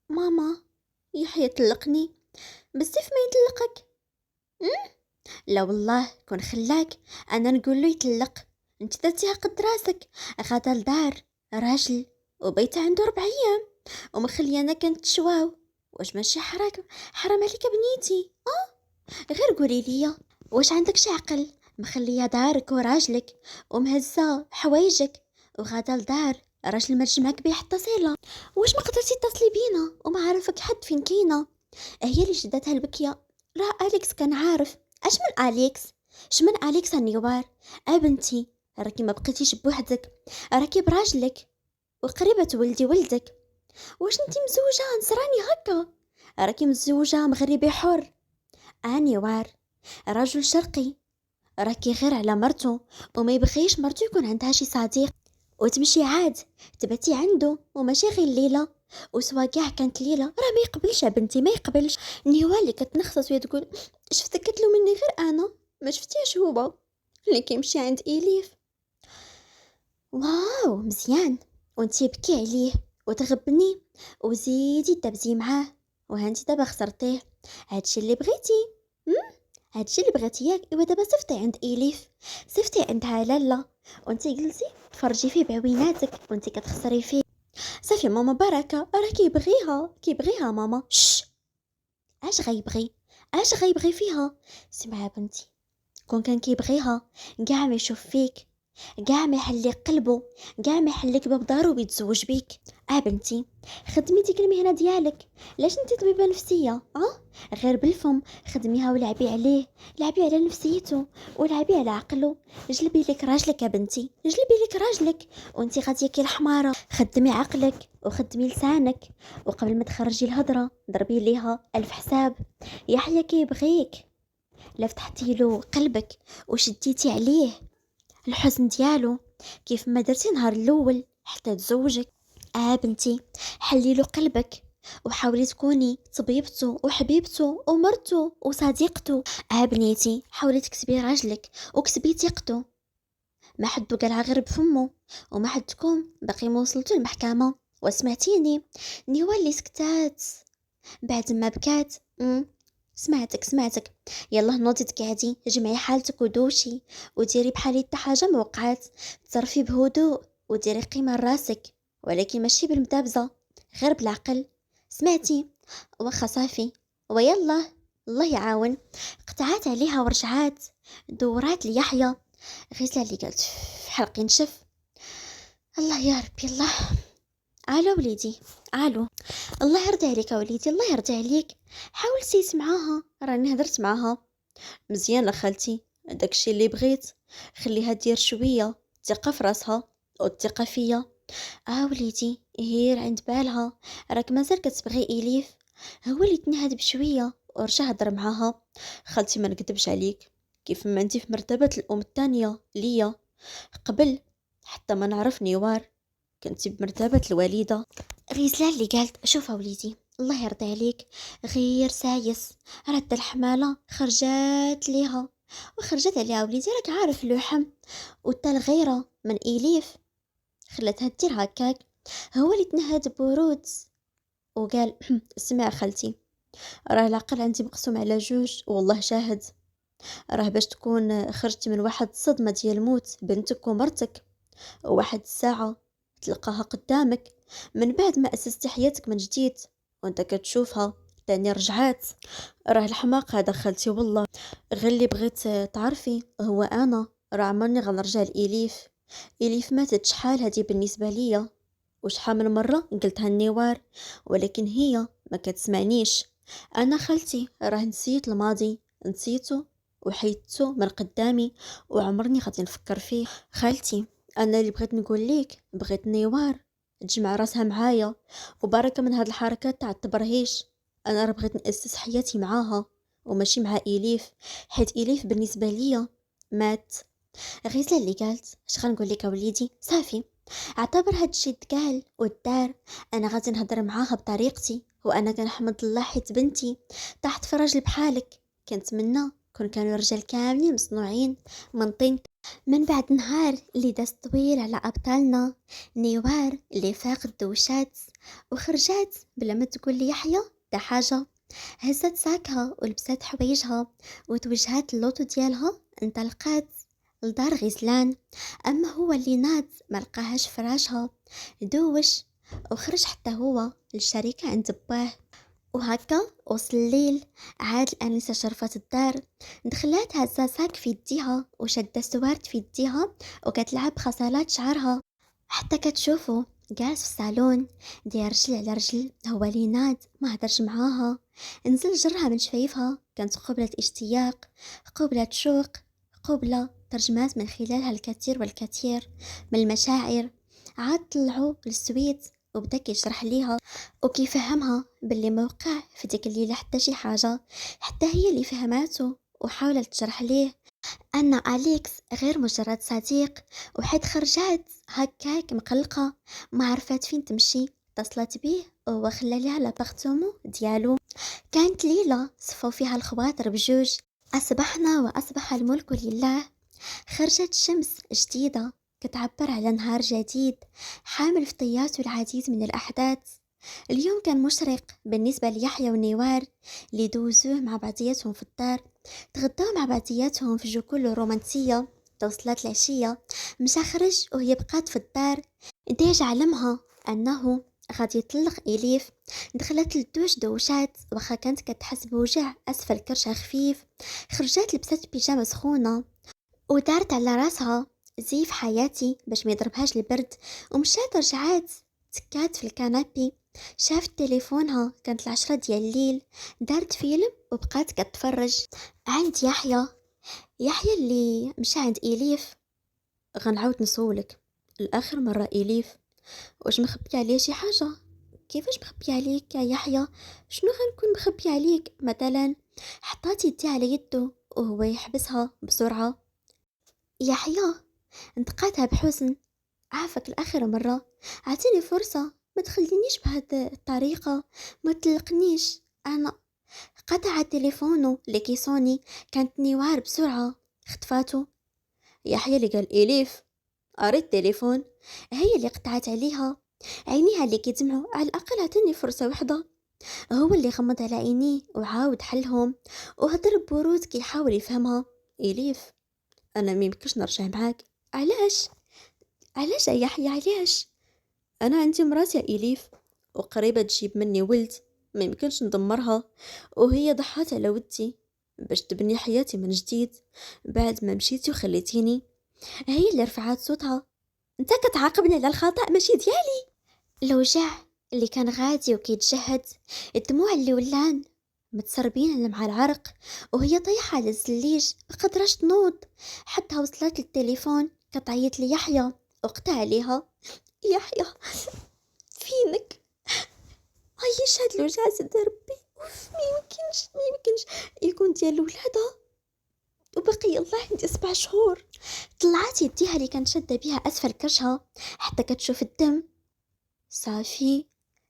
ماما، يحيى طلقني. بزاف ما يطلقك؟ لا والله كون خلاك انا نقول له يطلق. انت درتيها قد راسك، غدا لدار راجل وبيت عنده 4 ايام ومخليانا كانت شواو. واش ماشي حرام عليك يا بنيتي؟ غير قولي لي، واش عندك شي عقل؟ مخليه دارك وراجلك ومهزه حوايجك وغادا لدار راجل ما تجمعك بيه حتى صله. واش ما قدرتي تتصلي بينا وما عارفك حد فين كاينه؟ هي اللي شدتها البكيه. راه اليكس كان عارف. اش من اليكس؟ شمن اليكس النيوار؟ بنتي، راكي ما بقيتيش بوحدك، راكي براجلك وقريبه تولدي ولدك. واش انتي مزوجه نصراني هكا؟ راكي متزوجه مغربي حر. اني وار رجل شرقي، راكي غير على مرته وما يبغيش مرته يكون عندها شي صديق وتمشي عاد تباتي عنده وماشي غير ليلة. وسوا كاع كانت ليلة راه ما يقبلش يا بنتي، ما يقبلش. نيوال اللي كتنخصص وهي تقول شفتك كتلو مني غير انا، ما شفتيش هو اللي كيمشي عند إليف. واو مزيان، وانتي بكي عليه وتغبني وزيدي تبزي معاه، وهانتي دابا خسرتيه. هادشي اللي بغيتي؟ هادشي اللي بغيتي ياك؟ ايوا دابا صيفطي عند إليف، صيفطي عندها لالا، وانتي جلسي تفرجي فيه بعويناتك وانتي كتخسري فيه. صافي ماما بركه، راه كيبغيها ماما. اش غيبغي فيها؟ سمعي بنتي، كون كان كيبغيها كاع ما يشوف فيك، كاع ما يحلي قلبه، كاع ما يحلك باب دارو ويتزوج بيك. بنتي، خدمي ديك المهنه ديالك. لاش انت طبيبه نفسيه؟ غير بالفم خدميها ولعبي عليه، لعبي على نفسيته ولعبي على عقله. جلبي لك راجلك يا بنتي، جلبي لك راجلك وانتي غاديه كي الحماره. خدمي عقلك وخدمي لسانك، وقبل ما تخرجي الهضره ضربي ليها 1000 حساب. يحيى كيبغيك، لا فتحتي له قلبك وشديتي عليه الحزن ديالو كيف ما درتي نهار الاول حتى تزوجك. بنتي، حلي له قلبك وحاولي تكوني طبيبته وحبيبته ومرته وصديقته. بنيتي، حاولي تكسبي راجلك وكسبي ثقته. ما حد قالها غير بفمه، وما حدكم باقي ما وصلتوا المحكمه. وسمعتيني نيوال اللي سكتات بعد ما بكات. سمعتك. يلا نوضي تقعدي، جمعي حالتك ودوشي وديري بحالي حتى حاجه ما وقعات. تصرفي بهدوء وديري قيمه لراسك، ولكن ماشي بالمدابزه، غير بالعقل. سمعتي؟ واخا صافي ويلا، الله يعاون. قطعات عليها ورجعات، دورات ليحيى، غير اللي قالت في حلقي نشف. الله يا ربي الله. الو وليدي، الو. الله يرضي عليك وليدي، الله يرضي عليك. حاول سيس معاها، راني هدرت معاها. مزيانه خالتي، داكشي اللي بغيت. خليها دير شويه ثقه في راسها والثقه فيا. وليدي هير عند بالها، راك مازال كتبغي إليف. هو اللي تنهد بشويه ورجع هضر معاها. خالتي ما نكذبش عليك، كيف ما انتي في مرتبه الام الثانيه ليا قبل حتى ما نعرف نيوار، كنتي بمرتبه الوالده. غيزلال اللي قالت شوف وليدي، الله يرضي عليك، غير سايس رد الحمالة خرجات ليها وخرجت عليها. وليدي راك عارف اللحم والتا الغيرة من إليف خلتها دير هكاك. هو اللي تنهد برود وقال اسمع خالتي، راه العقل عندي مقسوم على 2 والله شاهد. راه باش تكون خرجتي من واحد الصدمة ديال الموت بنتك ومرتك، وواحد الساعة تلقاها قدامك من بعد ما أسستي حياتك من جديد، وانت كتشوفها تاني رجعات. راه الحماق هذا خالتي والله. غير اللي بغيت تعرفي هو انا راه عمرني غنرجع لإليف. إليف ماتت شحال هادي بالنسبة ليا، وشحال من مرة قلتها النوار ولكن هي ما كتسمعنيش. انا خالتي راه نسيت الماضي، نسيته وحيدته من قدامي وعمرني غادي نفكر فيه. خالتي انا اللي بغيت نقول ليك، بغيت نيوار تجمع راسها معايا، وبركة من هاد الحركات تاع التبرهيش. انا راه بغيت نأسس حياتي معاها وماشي مع إليف، حيت إليف بالنسبة ليا مات. غيزة اللي قالت اش غنقول لك وليدي، صافي اعتبر هادشي تقال ودار. انا غادي نهضر معاها بطريقتي، وانا كنحمد الله حيت بنتي طاحت في راجل بحالك. كنتمنى كانوا الرجال كاملين مصنوعين من طين. من بعد نهار اللي داز طويل على ابطالنا، نيوار اللي فاق الدوشات وخرجات بلا ما تقول لي يحيى دا حاجه. هزت ساكها ولبسات حوايجها وتوجهات اللوطو ديالها، انطلقات لدار غزلان. اما هو اللي ناض ما لقاهاش فراشها، دوش وخرج حتى هو للشركة عند باه. وهكا وصل الليل، عاد الأنسة شرفت الدار، دخلات هزا ساك في يديها وشدة سوارت في يديها وكتلعب خصالات شعرها، حتى كتشوفو جالس في الصالون داير رجل على رجل. هو اللي ناد ما هدرش معاها، نزل جرها من شفايفها، كانت قبلة اشتياق، قبلة شوق، قبلة ترجمات من خلالها الكثير والكثير من المشاعر. عاد طلعوا للسويت وبدا كيشرح ليها وكيفهمها باللي موقع في ديك الليلة حتى شي حاجة، حتى هي اللي فهماته وحاولت تشرح ليه أن أليكس غير مجرد صديق. وحيت خرجات هكاك مقلقة ما عرفت فين تمشي، اتصلت بيه وهو خلى لها لابارتومو ديالو. كانت ليلة صفوا فيها الخواطر بجوج، أصبحنا وأصبح الملك لله. خرجت شمس جديدة كتعبر على نهار جديد حامل في طياته العديد من الأحداث. اليوم كان مشرق بالنسبة ليحيى ونيوار اللي دوزوه مع بعضياتهم في الدار. تغداو مع بعضياتهم في جو كله رومانسية. توصلت العشية، مشى خرج وهي بقات في الدار. ديجا علمها أنه غادي يطلق إليف. دخلت للدوش دوشات واخا كانت كتحس بوجع أسفل كرشها خفيف. خرجت لبست بيجامة سخونة ودارت على راسها زيف حياتي باش ما يضربهاش البرد، ومشات رجعات تكات في الكنابي. شافت تليفونها، كانت 10 ديال الليل، دارت فيلم وبقات كتفرج. عند يحيى اللي مشى عند إليف. غنعاود نسولك الآخر مرة إليف، واش مخبي عليه شي حاجة؟ كيفاش مخبي عليك يا يحيى؟ شنو غنكون مخبي عليك مثلا؟ حطات يدي على يده وهو يحبسها بسرعة. يحيى انتقاتها بحزن، عافاك الآخر مرة، عطيني فرصة، ما تخلينيش بهذه الطريقة، ما تطلقنيش. أنا قطع تليفونه اللي كيصوني، كانت نيوار بسرعة خطفاته. يحيى اللي قال إليف قريت التليفون، هي اللي قطعت عليها، عينيها اللي كيدمعوا، على الأقل عطيني فرصة واحدة. هو اللي غمض على عينيه وعاود حلهم وهدر ببرود كيحاول يفهمها. إليف أنا ميمكنش نرجع معاك. علاش يا يحيى علاش؟ انا عندي مرات يا اليف وقريبه تجيب مني ولد، ما يمكنش ندمرها، وهي ضحات على ودي باش تبني حياتي من جديد بعد ما مشيتي وخليتيني. هي اللي رفعت صوتها، انت كتعاقبني على الخطا ماشي ديالي. الوجع اللي كان غادي وكيتجهد، الدموع اللي ولان متسربين مع العرق، وهي طايحه على الزليج ما قدرش تنوض. حتى وصلت للتليفون كتعيط لي يحيى وقتها عليها. يحيى فينك؟ عيش هاد الوجع سيدي ربي، اوف ما يمكنش يكون ديال ولادها، وبقي الله عندي 7 شهور. طلعت يديها اللي كانت شاده بها اسفل كرشها حتى كتشوف الدم. صافي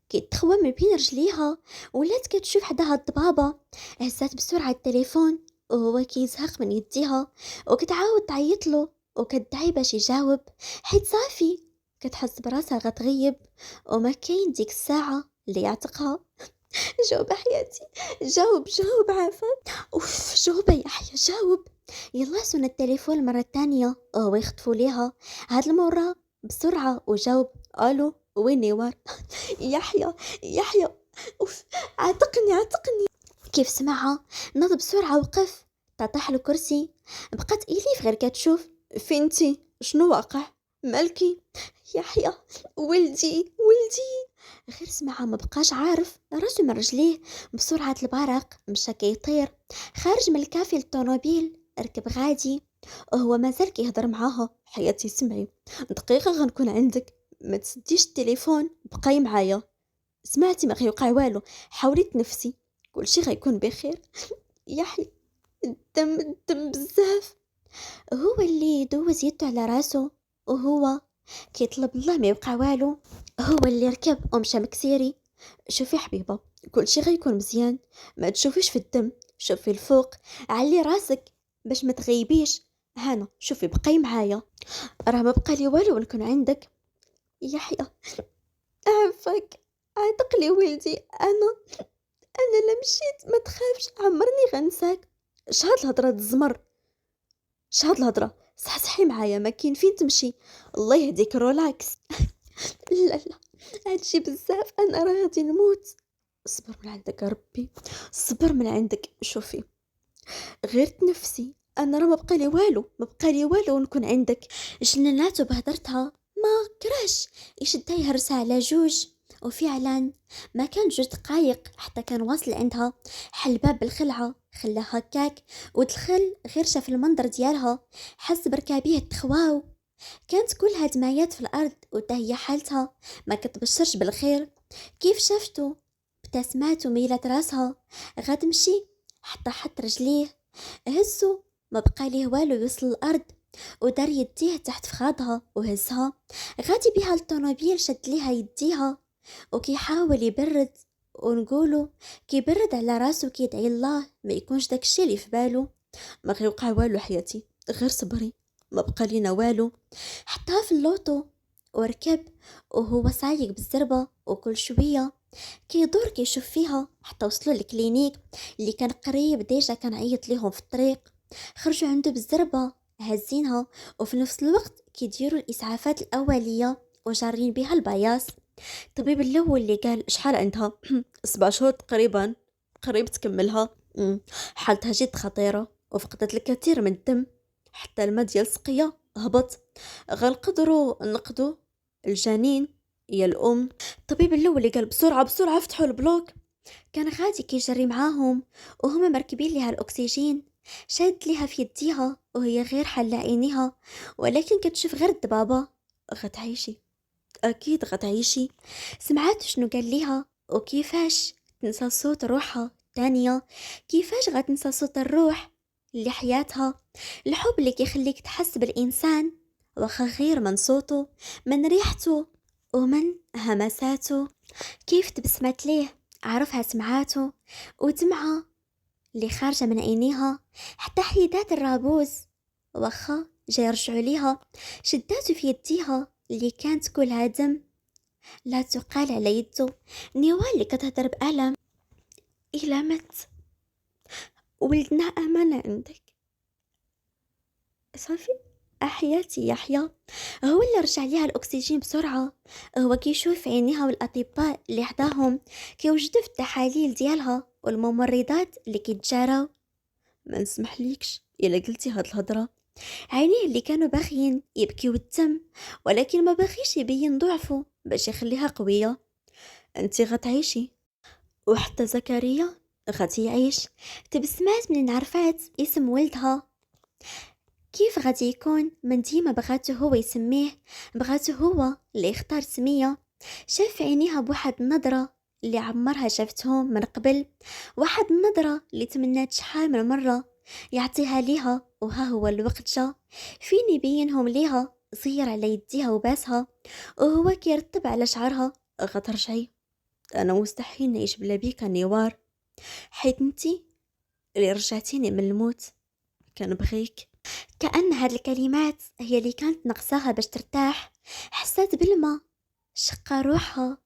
كيتخوى من بين رجليها، ولات كتشوف حداها الضبابه. هزات بسرعه التليفون وهو كيزهق من يديها، وكتعاود تعيط له وكتدعي باش يجاوب، حيت صافي كتحس براسها غتغيب وما كاين ديك الساعه اللي يعتقها. جاوب حياتي، جاوب عافاك، اوف جاوب يا يحيى جاوب. يلا سن التليفون مرة تانية وهو يخطفوا ليها، هاد المرة بسرعة وجاوب. الو وين نيوار؟ يحيى أوف، عاتقني. كيف سمعها نض بسرعة وقف، طاح له كرسي. بقات إليف غير كتشوف. فينتي شنو واقع؟ مالكي؟ يحيى، ولدي. غير سمعها ما بقاش عارف راسو من رجليه. بسرعة البرق مشى كيطير خارج من الكافي للطوموبيل، ركب غادي وهو مازال كيهضر معاها. حياتي سمعي، دقيقة غنكون عندك، ما تسديش التليفون، بقاي معايا. سمعتي ما غيوقع والو، حاولي تنفسي، كل شي غيكون بخير. يحيى، الدم بزاف. هو اللي دوز يدو على راسو وهو كيطلب الله ما يوقع والو. هو اللي ركب ومشى مكسيري. شوفي حبيبة، كل شي غيكون مزيان، ما تشوفيش في الدم، شوفي الفوق، علي راسك باش ما تغيبيش. هانا شوفي بقاي معايا، راه ما بقى لي والو نكون عندك. يحيى، عافاك، عاتقلي ولدي. انا لا مشيت ما تخافش، عمرني غنساك. شهاد الهضره الزمر، شهاد الهضره، صحصحي معايا، ما كاين فين تمشي. الله يهديك رولاكس. لا، هادشي بزاف، انا راه غادي نموت. صبر من عندك يا ربي، صبر من عندك. شوفي غير تنفسي، انا راه ما بقى لي والو ونكون عندك. جنناتو بهدرتها ما كرهش يشدها يهرسها على جوج. وفعلا ما كان 2 دقايق حتى كان واصل عندها. حل باب بالخلعة، خلاها هكاك ودخل. غير شاف المنظر ديالها حس بركابيه تخواو. كانت كلها دمايات في الأرض وتهي حالتها ما كتبشرش بالخير. كيف شافته ابتسمات وميلت راسها. غتمشي حتى حط رجليه، هزو ما بقى ليه والو يوصل الأرض. ودار يديه تحت فخاضها وهزها. غادي بيها الطوموبيل، شد ليها يديها وكيحاول يبرد. ونقولو كيبرد على راسو كيدعي الله ما يكونش داكشي اللي في بالو. ما غيوقع والو حياتي، غير صبري، ما بقى لينا والو. حطها في اللوطو وركب وهو سايق بالزربة، وكل شوية كيدور كيشوف فيها حتى وصلوا للكلينيك اللي كان قريب. ديجا كان عيط ليهم في الطريق. خرجوا عنده بالزربة هزينها، وفي نفس الوقت كيديروا الإسعافات الأولية وجارين بها البياس. الطبيب الأول اللي قال شحال عندها؟ 7 شهور تقريبا، قريب تكملها. حالتها جد خطيرة وفقدت الكثير من الدم، حتى الماء ديال السقية هبط. غنقدروا نقدو الجنين يا الأم. الطبيب الأول اللي قال بسرعة فتحوا البلوك. كان غادي كيجري معاهم وهما مركبين لها الأكسجين. شاد لها في يديها وهي غير حل عينيها، ولكن كتشوف غير الدبابة. غتعيشي، أكيد غتعيشي. سمعت شنو قال ليها وكيفاش تنسى صوت روحها تانية. كيفاش غتنسى صوت الروح اللي حياتها، الحب اللي كيخليك تحس بالإنسان واخا غير من صوته، من ريحته ومن همساته. كيف تبسمت ليه عرفها سمعاته، ودمعة اللي خارجة من عينيها حتى حيدات الرابوز واخا جا يرجعوا ليها. شداته في يديها اللي كانت كلها دم، لا تقال على يده. نيوال اللي كتهدر بألم. إلا مت ولدنا أمانة عندك صافي. حياتي يحيى هو اللي رجع ليها الأكسجين بسرعة. هو كيشوف عينيها والأطباء اللي حداهم كيوجدوا في التحاليل ديالها والممرضات اللي كيتجاراو. ما نسمح ليكش إلا قلتي هاد الهضرة. عينيه اللي كانوا باخيين يبكيو الدم، ولكن ما باخيش يبين ضعفه باش يخليها قوية. انتي غتعيشي، وحتى زكريا غادي يعيش. تبسمات من عرفات اسم ولدها. كيف غادي يكون من ديما بغاته هو يسميه، بغاته هو اللي يختار سمية. شاف عينيها بواحد النظرة اللي عمرها شافتهم من قبل، واحد النظرة اللي تمنات شحال من مرة يعطيها ليها. وها هو الوقت جا فين يبينهم ليها. صير على يديها وباسها وهو كيرتب على شعرها. غترجعي، انا مستحيل نعيش بلا بيك نيوار، حيت انتي اللي رجعتيني من الموت. كنبغيك. كأن هاد الكلمات هي اللي كانت ناقصاها باش ترتاح. حسات بالما شقة روحها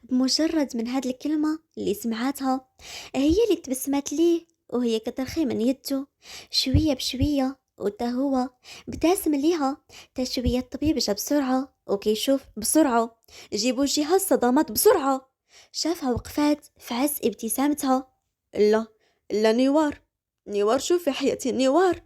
بمجرد من هاد الكلمة اللي سمعتها. هي اللي تبسمت ليه وهي كترخي من يده شوية بشوية. وتا هو ابتسم ليها. تا شوية الطبيب جا بسرعة وكيشوف بسرعة، جيبوا جهاز صدمات بسرعة. شافها وقفات في عز ابتسامتها. لا لا نوار، نوار شوفي حياتي نوار،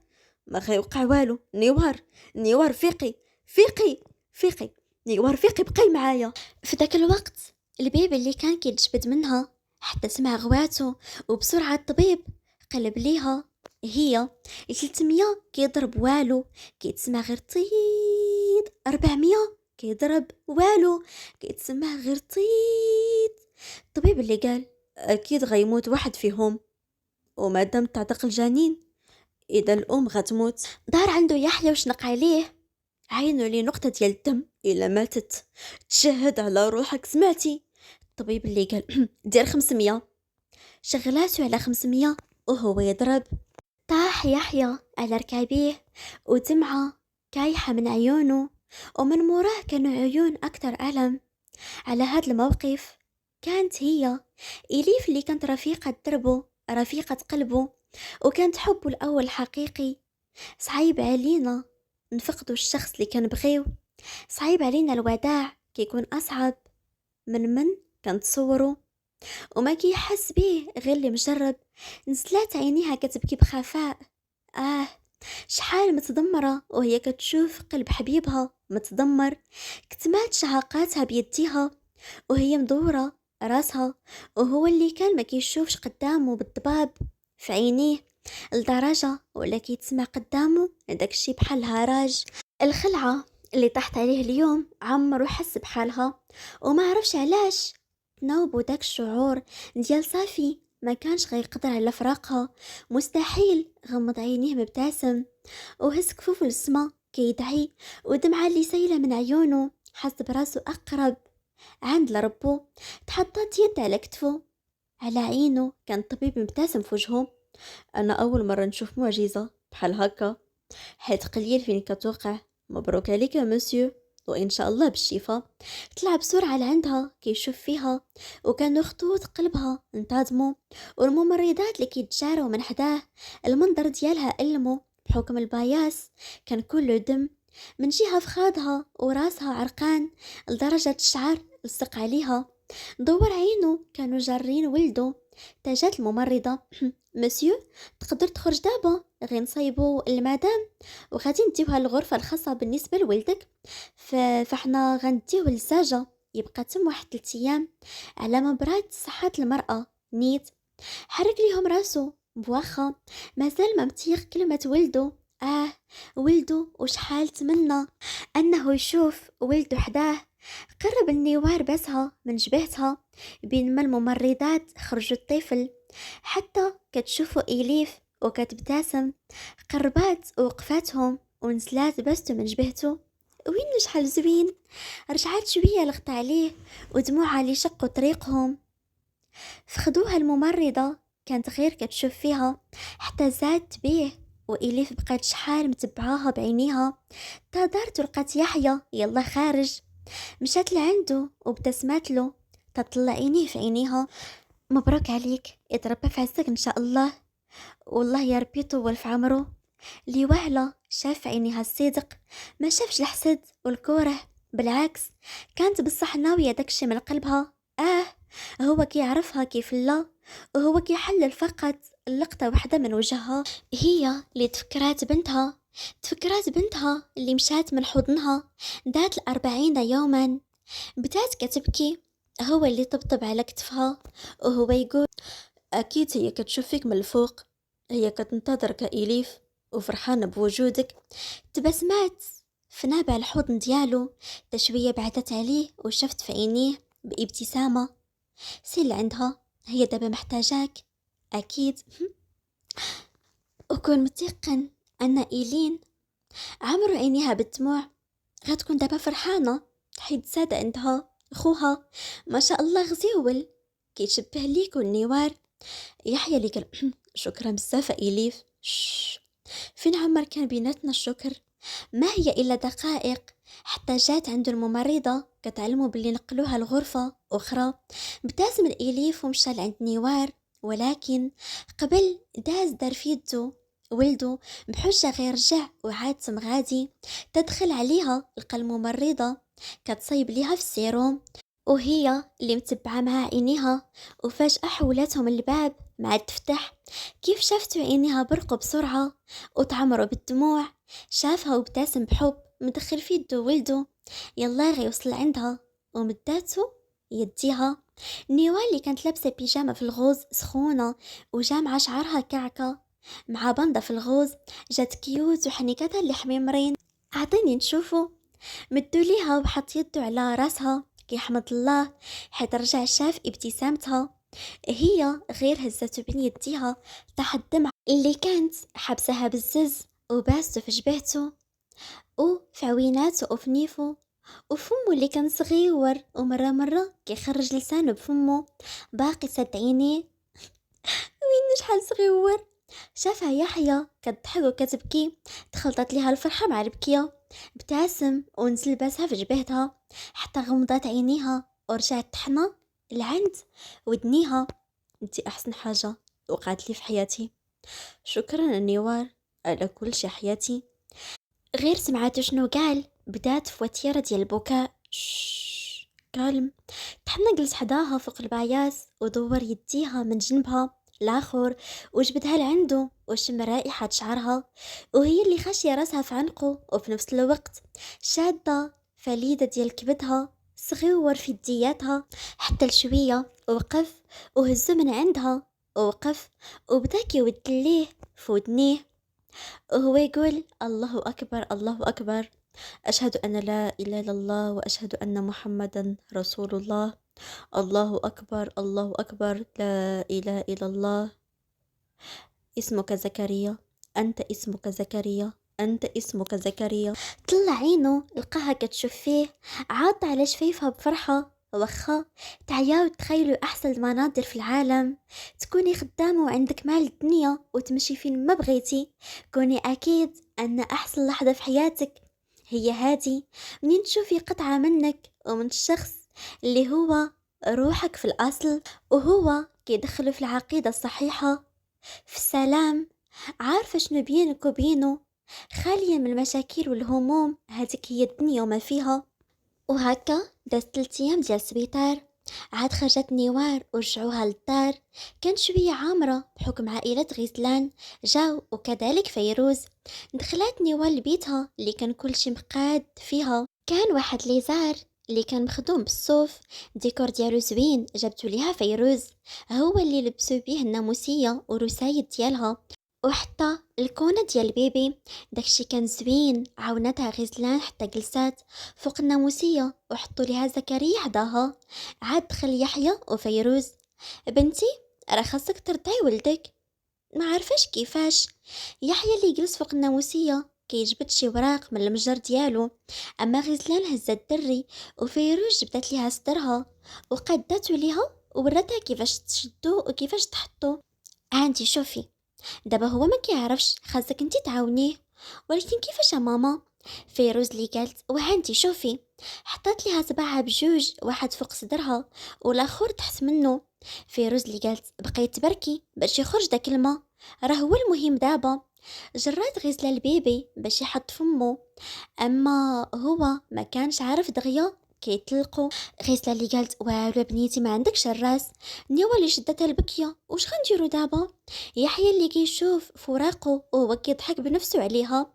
ما غيوقع والو. نوار، نوار فيقي، فيقي، فيقي، نوار فيقي بقاي معايا. في ذاك الوقت البيب اللي كان كيتجبد منها حتى سمع غواتو، وبسرعة الطبيب قلب ليها. هي 300 كيضرب والو، كيتسمع غير طيط. 400 كيضرب والو، كيتسمع غير طيط. الطبيب اللي قال اكيد غيموت واحد فيهم، ومادام تعتق الجنين اذا الام غتموت. دار عنده يحيى وشنق عليه، عينو لي نقطة ديال الدم الا ماتت تشهد على روحك، سمعتي؟ الطبيب اللي قال دير 500. شغلاتو على 500 وهو يضرب. طاح يحيى على ركابيه ودمعة كايحة من عيونه، ومن موراه كانوا عيون أكتر ألم. على هذا الموقف كانت هي إليف اللي كانت رفيقة دربه، رفيقة قلبه، وكانت حبه الأول حقيقي. صعيب علينا نفقدوا الشخص اللي كان بغيو، صعيب علينا الوداع كيكون أصعب من كنتصورو، وما كيحس بيه غير اللي مجرب. نزلات عينيها كتبكي بخفاء. شحال متدمرة وهي كتشوف قلب حبيبها متدمر. كتمات شهقاتها بيديها وهي مدورة راسها، وهو اللي كان ما كيشوفش قدامه بالضباب في عينيه لدرجة ولا كيتسمع قدامه داك الشي بحال الهراج. الخلعة اللي طاحت عليه اليوم عمرو حس بحالها، وما عرفش علاش تناوبو داك الشعور ديال صافي ما كانش غيقدر على فراقها. مستحيل. غمض عينيه مبتسم وهز كفوفو للسما كيدعي، ودمعة اللي سايلة من عيونه حس براسو أقرب عند لربو. تحطت يد على كتفو على عينه، كان الطبيب مبتسم في وجهه. أنا أول مرة نشوف معجزة بحال هكا، حيت قليل فين كتوقع. مبروك عليك يا مسيو، وإن شاء الله بالشفاء. طلع بسرعة لعندها كيشوف فيها، وكانوا خطوط قلبها انتظموا، والممرضات اللي كيتجاروا من حداه المنظر ديالها ألمو بحكم الباياس. كان كله دم من جهة فخادها وراسها عرقان لدرجة الشعر لصق عليها. دور عينه كانوا جارين ولده. تاجات الممرضة مسيو تقدر تخرج دابا، غير نصايبو المدام وغادي نديوها الغرفة الخاصة بالنسبة لولدك، فاحنا غنديوه للساجة يبقى تم واحد 3 أيام على مبرات صحة المرأة نيت. حرك ليهم راسو بواخا مازال ما متيق كلمة ولده. ولده وشحال تمنى أنه يشوف ولده حداه. قرب النوار بسها من جبهتها بينما الممرضات خرجوا الطفل، حتى كتشوفوا إليف وكتبتسم. قربات وقفاتهم ونزلات بستو من جبهته. وين شحال زوين. رجعت شوية لغط عليه ودموعها اللي شقوا طريقهم. فخدوها الممرضة كانت غير كتشوف فيها حتى زادت بيه، وإليف بقات شحال متبعاها بعينيها. تدارت لقات يحيى يلا خارج. مشات لعنده وابتسمت له، تطلعينيه في عينيها. مبروك عليك، يتربى في عزك ان شاء الله، والله يا ربي طول في عمره. لي وهلة شاف في عينيها الصدق، ما شافش الحسد والكره، بالعكس كانت بصح ناوية داكشي من قلبها. هو كيعرفها كيف لا، وهو كيحلل فقط اللقطة واحدة من وجهها. هي اللي تفكرات بنتها اللي مشات من حضنها دات 40 يوما. بدات كتبكي، هو اللي طبطب على كتفها وهو يقول أكيد هي كتشوف فيك من الفوق، هي كتنتظرك إليف وفرحانة بوجودك. تبسمات في نابع الحضن ديالو، تشوية بعدت عليه وشفت في عينيه بابتسامة. سيل عندها، هي دابا محتاجاك أكيد. وكون متيقن أن إيلين عمرو عينيها بالدموع غتكون دابا فرحانة، حيت زاد عندها خوها ما شاء الله غزيول كيتشبه ليك والنوار. يحيى اللي قال شكرا بزاف إليف. فين عمر كان بيناتنا الشكر؟ ما هي إلا دقائق حتى جات عنده الممرضة كتعلمه باللي نقلوها لغرفة أخرى. ابتسم الإليف ومشى لعند نوار، ولكن قبل دار في يدو ولده بحجة غير رجع وعاد تم غادي. تدخل عليها لقى الممرضة كتصيب ليها في السيروم. وهي اللي متبعة مع عينيها، وفجأة حولتهم الباب مع تفتح. كيف شافتو عينيها برقوا بسرعة وتعمروا بالدموع. شافها وابتسم بحب، مدخل في يدو ولدو. يلا غيوصل عندها ومداتو يديها. نيوال اللي كانت لابسة بيجامة في الغوز سخونة وجامعة شعرها كعكة مع بندة في الغوز، جات كيوت وحنيكتها اللي حميمرين. أعطيني نشوفو. مدو ليها وحط يدو على راسها كي حمد الله حيت رجع شاف ابتسامتها. هي غير هزته بين يديها تحت الدمع اللي كانت حبسها بالزز، وباستو في جبهته وفي عويناته وفي نيفو وفمه اللي كان صغير، ومرة كيخرج لسانه بفمه باقي سد عينيه. وين شحال صغير. شافها يحيى كتضحك وكتبكي، تخلطت ليها الفرحة مع البكية. ابتسم ونزل باسها في جبهتها حتى غمضت عينيها ورجعت تحنى لعند ودنيها. انتي احسن حاجة وقعت لي في حياتي، شكرا نيوار على كل شي حياتي. غير سمعاتو شنو قال، بدات في وتيرة ديال البكاء. كالم. تحنى جلس حداها فوق الباياس ودور يديها من جنبها لاخر وجبدها لعنده وشم رائحة شعرها، وهي اللي خاشية راسها في عنقه وفي نفس الوقت شادة فليدة ديال كبدها صغيور في يدياتها. حتى لشوية وقف وهزو من عندها ووقف وبدا كيود ليه في ودنيه وهو يقول الله أكبر الله أكبر، أشهد أن لا إله إلا الله وأشهد أن محمدا رسول الله. الله أكبر الله أكبر لا إله إلا الله. اسمك زكريا، أنت اسمك زكريا، أنت اسمك زكريا. طلع عينه لقاها كتشوف فيه، عاض على شفيفها بفرحة. وخا تعياو تخيلوا أحسن المناظر في العالم، تكوني خدامة وعندك مال الدنيا وتمشي فين ما بغيتي، كوني أكيد أن أحسن لحظة في حياتك هي هادي، منين تشوفي قطعة منك ومن الشخص اللي هو روحك في الأصل، وهو كيدخله في العقيدة الصحيحة في السلام، عارفة شنو بينك وبينه، خالية من المشاكل والهموم. هذيك هي الدنيا وما فيها. وهكا دازت 3 أيام ديال السبيطار، عاد خرجت نيوار ورجعوها للدار. كانت شوية عامرة بحكم عائلة غزلان جاو وكذلك فيروز. دخلت نيوال لبيتها اللي كان كل شي مقاد فيها. كان واحد ليزار اللي كان مخدوم بالصوف، ديكور ديالو زوين جابتو ليها فيروز، هو اللي لبسو بيه الناموسية ورسايد ديالها، وحتى الكونة ديال البيبي داكشي كان زوين. عاونتها غزلان حتى جلسات فوق الناموسية وحطوا ليها زكريا حداها. عاد دخل يحيى وفيروز. بنتي راه خاصك ترضعي ولدك. ما عارفاش كيفاش. يحيى اللي جلس فوق الناموسية كيجبد شي وراق من المجر ديالو، اما غزلان هزت الدري وفيروز جبدت ليها صدرها وقداتو ليها ووراتها كيفاش تشدو وكيفاش تحطو. انتي شوفي دابا هو ما كيعرفش، خاصك انتي تعاونيه. ولكن كيفاش يا ماما؟ فيروز اللي قالت وهانتي شوفي، حطت ليها صباعها بجوج، واحد فوق صدرها والاخر تحت منه. فيروز اللي قالت بقيت تبركي باش يخرج داك الماء، راه هو المهم دابا. جرات غزلة البيبي باش يحط فمه، اما هو ما كانش عارف دغيا كيطلقوا. غزلة اللي قالت والو بنيتي ما عندكش الراس. نيوة اللي شدتها البكيه، واش غنديرو دابا؟ يحيى اللي كيشوف فراقه وهو كيضحك بنفسه عليها.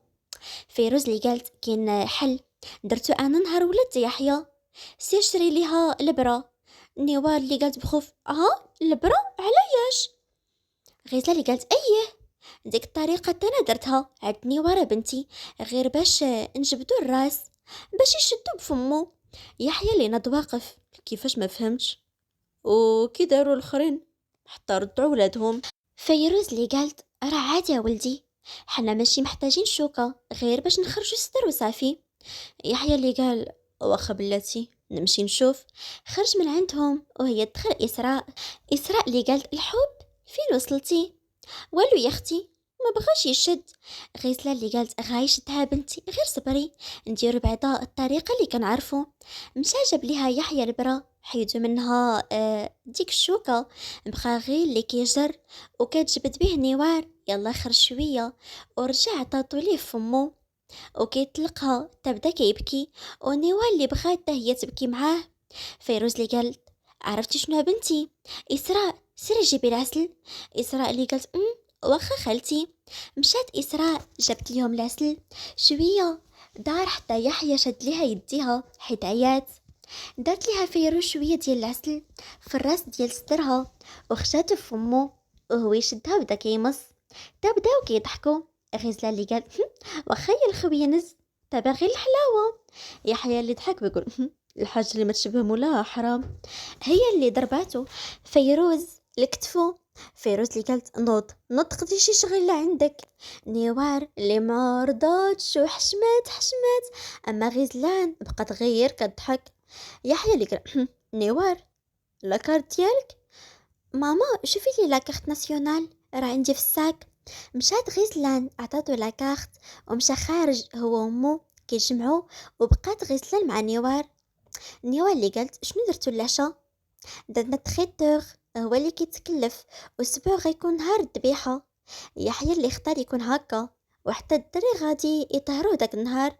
فيروز اللي قالت كاين حل، درتو انا نهار ولدت يحيى، سير شري ليها البرة. نيوال اللي قالت بخوف البرة علاش؟ غيزة اللي قالت ايه ديك الطريقة انا درتها عدني ورا بنتي، غير باش نجبدو الراس باش يشدو بفمو. يحيى اللي نض واقف كيفاش ما فهمتش، وكي داروا الاخرين حتى ردوا ولادهم. فيروز اللي قالت راه عادي يا ولدي، حنا ماشي محتاجين شوكة غير باش نخرجوا الصدر وصافي. يحيى اللي قال واخا بلاتي نمشي نشوف. خرج من عندهم وهي تدخل إسراء اللي قالت الحب فين وصلتي؟ والو يا اختي ما بغاش يشد. غيسلا اللي قالت غايشدها بنتي غير صبري نديرو بعدا الطريقه اللي كنعرفو. مشى جاب ليها يحيى البرا، حيدو منها ديك الشوكه، بقى غير اللي كيجر وكتجبد به نيوار. يلا خرج شويه ورجع عطاتو ليه فمو وكيطلقها تبدا كيبكي، ونيوال اللي بغات هي تبكي معاه فيروز اللي قالت عرفتي شنو يا بنتي، إسراء سيري جيبي العسل. إسراء اللي قالت واخا خالتي. مشات إسراء جابت ليهم العسل شوية، دار حتى يحيى شد ليها يديها حيت عيات. دارت ليها فيروز شوية ديال العسل في الراس ديال صدرها وخشات في فمو، وهو يشدها بدا كيمص. تا بداو كيضحكوا. غزلة اللي قال واخا يا الخوينز تا باغي الحلاوة. يحيى اللي ضحك بيقول الحاجة اللي ما تشبه مولاها حرام. هي اللي ضرباتو فيروز لكتفو. فيروز اللي قالت نوض خدي شي شغل عندك. نيوار اللي ما رضاتش وحشمات اما غزلان بقات غير كضحك. يحيى اللي قال نيوار لاكارت ديالك. ماما شوفي لي لاكارت ناسيونال راه عندي في الساك. مشات غزلان عطاتو لاكارت ومشى خارج هو وامو كيجمعوا، وبقات غزلان مع نيوار. نيوار اللي قالت شنو درتو العشاء. درنا تخيتور هو اللي كيتكلف، والسبوع غيكون نهار الذبيحه. يحيى اللي اختار يكون هكا، وحتى الدري غادي يطهروا داك النهار.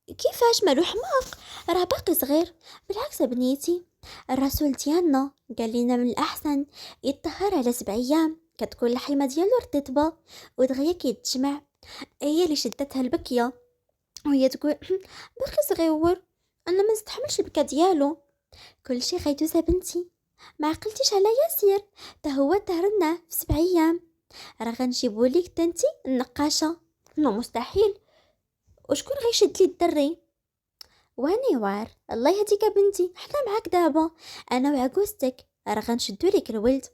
كيفاش مالو حماق راه باقي صغير. بالعكس بنيتي الرسول ديالنا قال لنا من الاحسن يطهر على 7 ايام كتكون اللحيمه ديالو رطبه ودغيا كيتجمع. هي اللي شدتها البكيه وهي تقول باقي صغيور انا ما نستحملش البكا ديالو. كلشي غيدوز بنتي، ما عقلتيش على ياسير تا هو طهرنا في 7 ايام. راه غنجيبو ليك تنتي النقاشه. نو مستحيل، وشكون غيشد لي الدري. ونيوار الله يهديك بنتي حنا معاك دابا، انا وعقوستك راه غنشدو ليك الولد.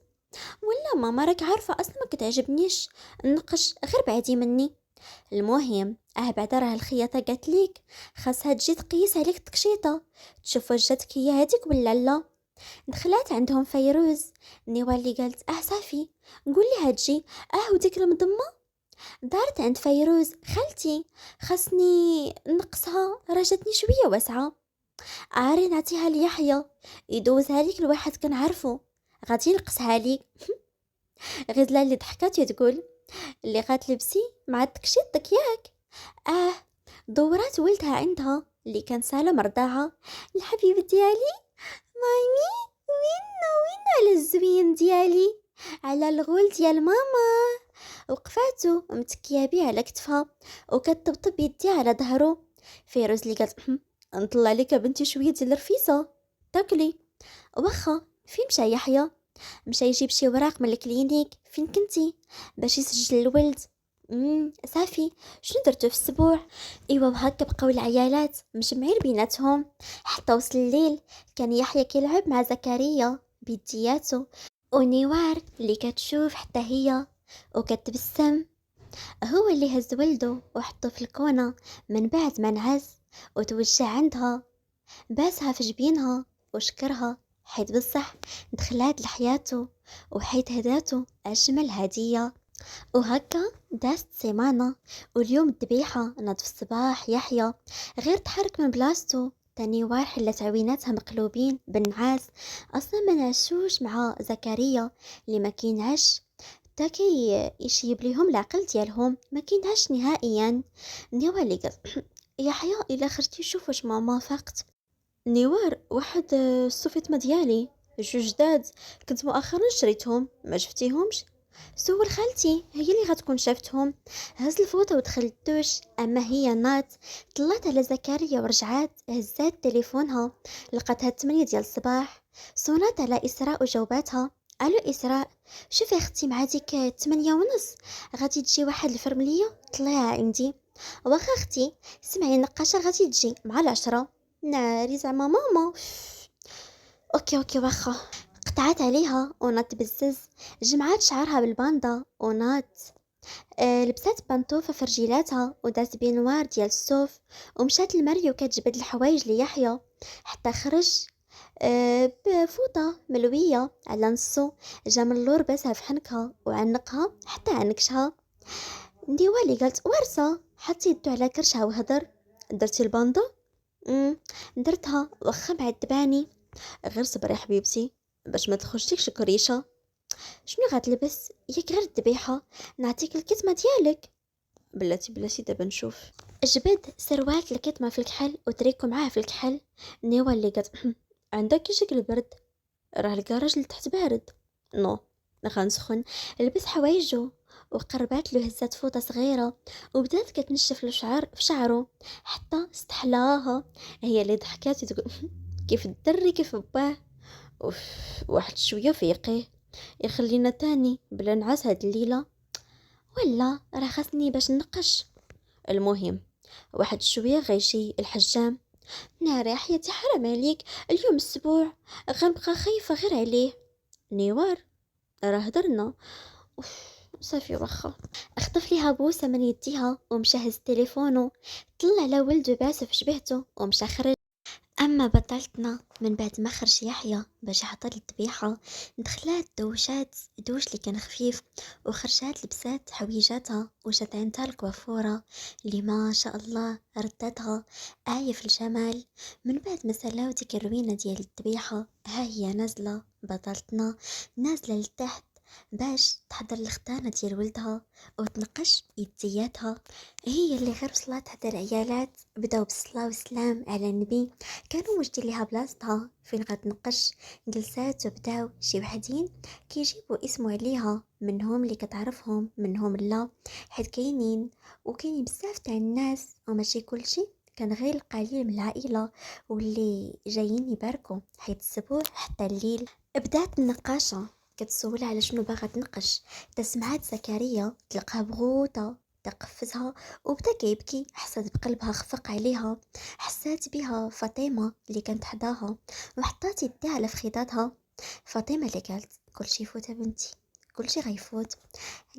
ولا ماما راك عارفه اصلا ما كتعجبنيش النقش غير بعدي مني. المهم بعدا راه الخياطه قالت ليك خاصها تجي تقيس عليك التقشيطه تشوف واش جاتك هي هذيك ولا لا. دخلات عندهم فيروز. نيوال اللي قالت صافي نقول لها تجي. وديك المضمه دارت عند فيروز خالتي خاصني نقصها راه جاتني شويه واسعه. عاري نعطيها ليحيى يدوزها ليك الواحد كنعرفو غادي نقصها ليك. غزلة اللي ضحكات وتقول اللي غتلبسي مع التكشيطك ياك. اه دورات ولدها عندها اللي كان سالم رضاعة. الحبيب ديالي مامي وين على الزوين ديالي على الغول ديال ماما. وقفاتو ومتكيه بيه على كتفها وكتطبطب يديها على ظهرو. فيروز اللي قالت نطلع لك بنتي شويه ديال الرفيسه تاكلي. واخا فين مشى يحيى؟ مشى يجيب شي وراق من الكلينيك فين كنتي باش يسجل الولد. صافي شنو درتو في السبوع؟ ايوا وهكا بقاو العيالات مجمعين بيناتهم حتى وصل الليل. كان يحيى كيلعب مع زكريا بيدياتو، ونيوار اللي كتشوف حتى هي وكتبسم. هو اللي هز ولده وحطه في الكونة من بعد ما نعس وتوجع عندها، باسها في جبينها وشكرها حيت بصح دخلات لحياته وحيت هداته أجمل هدية. وهكا داست سيمانة، واليوم الذبيحة ناض في الصباح يحيى غير تحرك من بلاصتو تاني وار حلت عويناتها مقلوبين بالنعاس. اصلا ما نعشوش مع زكريا اللي ما كينعش تاكي يشيب ليهم العقل ديالهم ما كينعش نهائيا. نيوار اللي قال يحيى الا خرجتي شوف واش ماما فاقت. نيوار واحد الصوفيت ديالي جوج جداد كنت مؤخرا شريتهم ما شفتيهمش. سول خالتي هي اللي غتكون شافتهم. هز الفوطه ودخل الدوش، اما هي نات طلعت على زكريا ورجعات هزات تليفونها لقاتها 8 ديال الصباح. صونات على اسراء وجاوباتها الو اسراء شوفي اختي مع ديك 8:30 غادي تجي واحد الفرمليه طلعها عندي. واخا اختي سمعي النقاشه غادي تجي مع 10. ناري زعما ماما. اوكي واخا. قطعت عليها ونات بزز، جمعات شعرها بالباندا ونات لبسات بانطوفة في رجيلاتها ودات بينوار ديال الصوف ومشات المريو كتجبد الحوايج ليحيى حتى خرج بفوطة ملوية على نصو. جا من اللور باسها في حنكها وعنقها حتى عنكشها. نديوالي قالت ورصة حطي يدو على كرشها وهدر درتي الباندا. درتها واخا معذباني. غير صبري حبيبتي باش ما تخرجلكش كريشه. شنو غتلبس ياك غير الذبيحه نعطيك الكتمه ديالك. بلاتي دابا نشوف. جبد سروال الكتمه في الكحل وتريكو معاه في الكحل. نيوال اللي قالت عندك كي شكل برد؟ راه الكراج اللي تحت بارد. نو، غنسخن. لبس حوايجو وقربات له هزات فوطه صغيره وبدات كتنشف له في شعره حتى استحلاها. هي اللي ضحكات وتقول كيف الدري كيف باه. اوف، واحد شويه فيقيه يخلينا تاني بلا نعاس هاد الليله. ولا راه خاصني باش نقش. المهم واحد شويه غيشي الحجام. ناري حياتي حرام عليك، اليوم السبوع غنبقى خايفه غير عليه. نيوار، راه هدرنا. اوف، صافي واخا. خطف ليها بوسه من يديها ومشى هز تليفونو، طلع على ولدو باسو في جبهته ومشى خرج. اما بطلتنا من بعد ما خرج يحيى باش يحضر الذبيحه، دخلات دوش اللي كان خفيف، وخرجات لبسات حويجاتها وجات عندها الكوافوره اللي ما شاء الله ردتها آية في الجمال. من بعد ما سلاو ديك الروينه ديال الذبيحه، ها هي نازله بطلتنا، نازله لتحت باش تحضر الختانة ديال ولدها وتنقش يدياتها. هي اللي غير وصلت حتى العيالات بداو بالصلاة والسلام على النبي، كانوا واجدين ليها بلاصتها فين غتنقش. جلسات وبداو شي وحدين كيجيبوا اسمو عليها، منهم اللي كتعرفهم منهم لا، حيت كاينين وكاينين بزاف تاع الناس وماشي كلشي، كان غير القليل من العائلة واللي جايين يباركوا حيت السبوع حتى الليل. بدات النقاشة كتسول على شنو باغا تنقش، تسمعات زكريا تلقاها بغوطة تقفزها وبدا كيبكي، حسات بقلبها خفق عليها. حسات بها فاطمه اللي كانت حداها وحطات يديها على فخيداتها. فاطمه اللي قالت كلشي يفوت بنتي، كلشي غيفوت.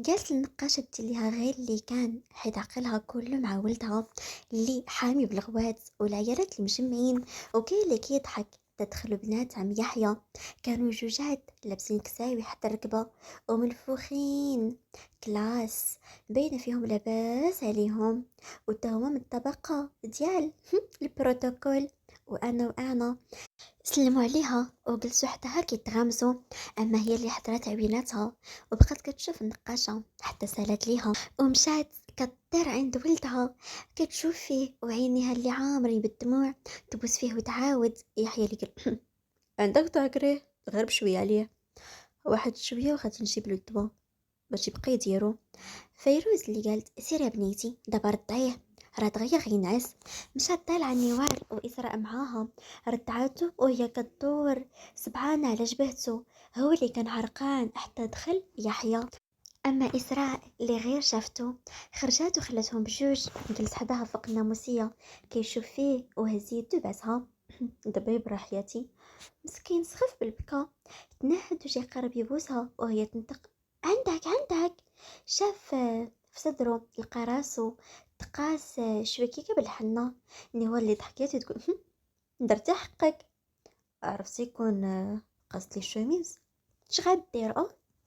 قالت النقاشة ديالها غير اللي كان حيت عقلها كله مع ولدها اللي حامي بالغوات والعيالات اللي مجمعين، وكاين اللي كيضحك. تدخلوا بنات عم يحيى، كانوا جوجات لابسين كساوي حتى الركبة ومنفوخين كلاس، باينه فيهم لاباس عليهم، وتهما من الطبقه ديال البروتوكول. وانا سلموا عليها وجلسوا حتى هكا يتغامزوا. اما هي اللي حضرت عويناتها وبقات كتشوف النقاشه حتى سالت ليها ومشات كطير عند ولدها، كتشوف فيه وعينيها اللي عامرين بالدموع تبوس فيه وتعاود. يحيى اللي قال عندك تاكري غير بشويه عليه، واحد شويه وغادي نجيب له الدواء باش يبقى يديرو. فيروز اللي قالت سير يا بنيتي دابا ردعيه راه دغيا غينعس. مشات طالعه النوار وإسراء معاها، ردعاتو وهي كدور سبحانه على جبهتو، هو اللي كان عرقان حتى دخل يحيى. اما اسراء اللي غير شافتو خرجات وخلتهم بجوج، جلس حداها فوق الناموسيه كيشوف فيه وهز يدو بعزها دابا يبرا حياتي. مسكين سخف بالبكا، تنهد وجا قرب يبوسها وهي تنطق عندك. شاف في صدره لقى راسو تقاس شوي كيكه بالحنه. هو اللي ضحكات تقول درتي حقك، عرفتي يكون قصد لي الشوميز اش غدير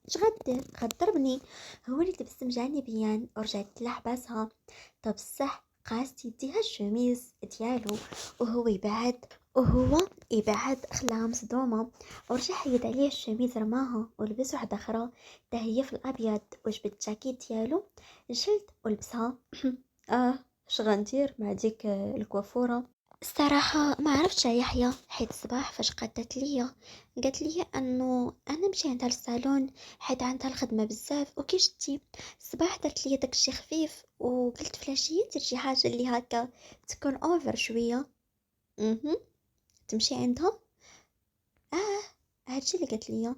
اش غدير غضربني. هو اللي تبسم جانبيا ورجعت تلحبسها. طب الصح قاست يديها الشوميز ديالو وهو يبعد خلاها مصدومة، ورجع حيد عليه الشميز رماها ولبس واحدة أخرى تا هي في الأبيض، وجبت الجاكيت ديالو جلد ولبسها. اش غندير مع ديك الكوافورة؟ الصراحة ما عرفتش يحيى، حيت الصباح فاش قالت لي انه انا نمشي عندها للصالون حيت عندها الخدمه بزاف وكي شتي. الصباح درت لي داكشي خفيف وقلت فلاشيه دير شي حاجه اللي هكا تكون اوفر شويه. تمشي عندها اه هادشي اللي قالت لي.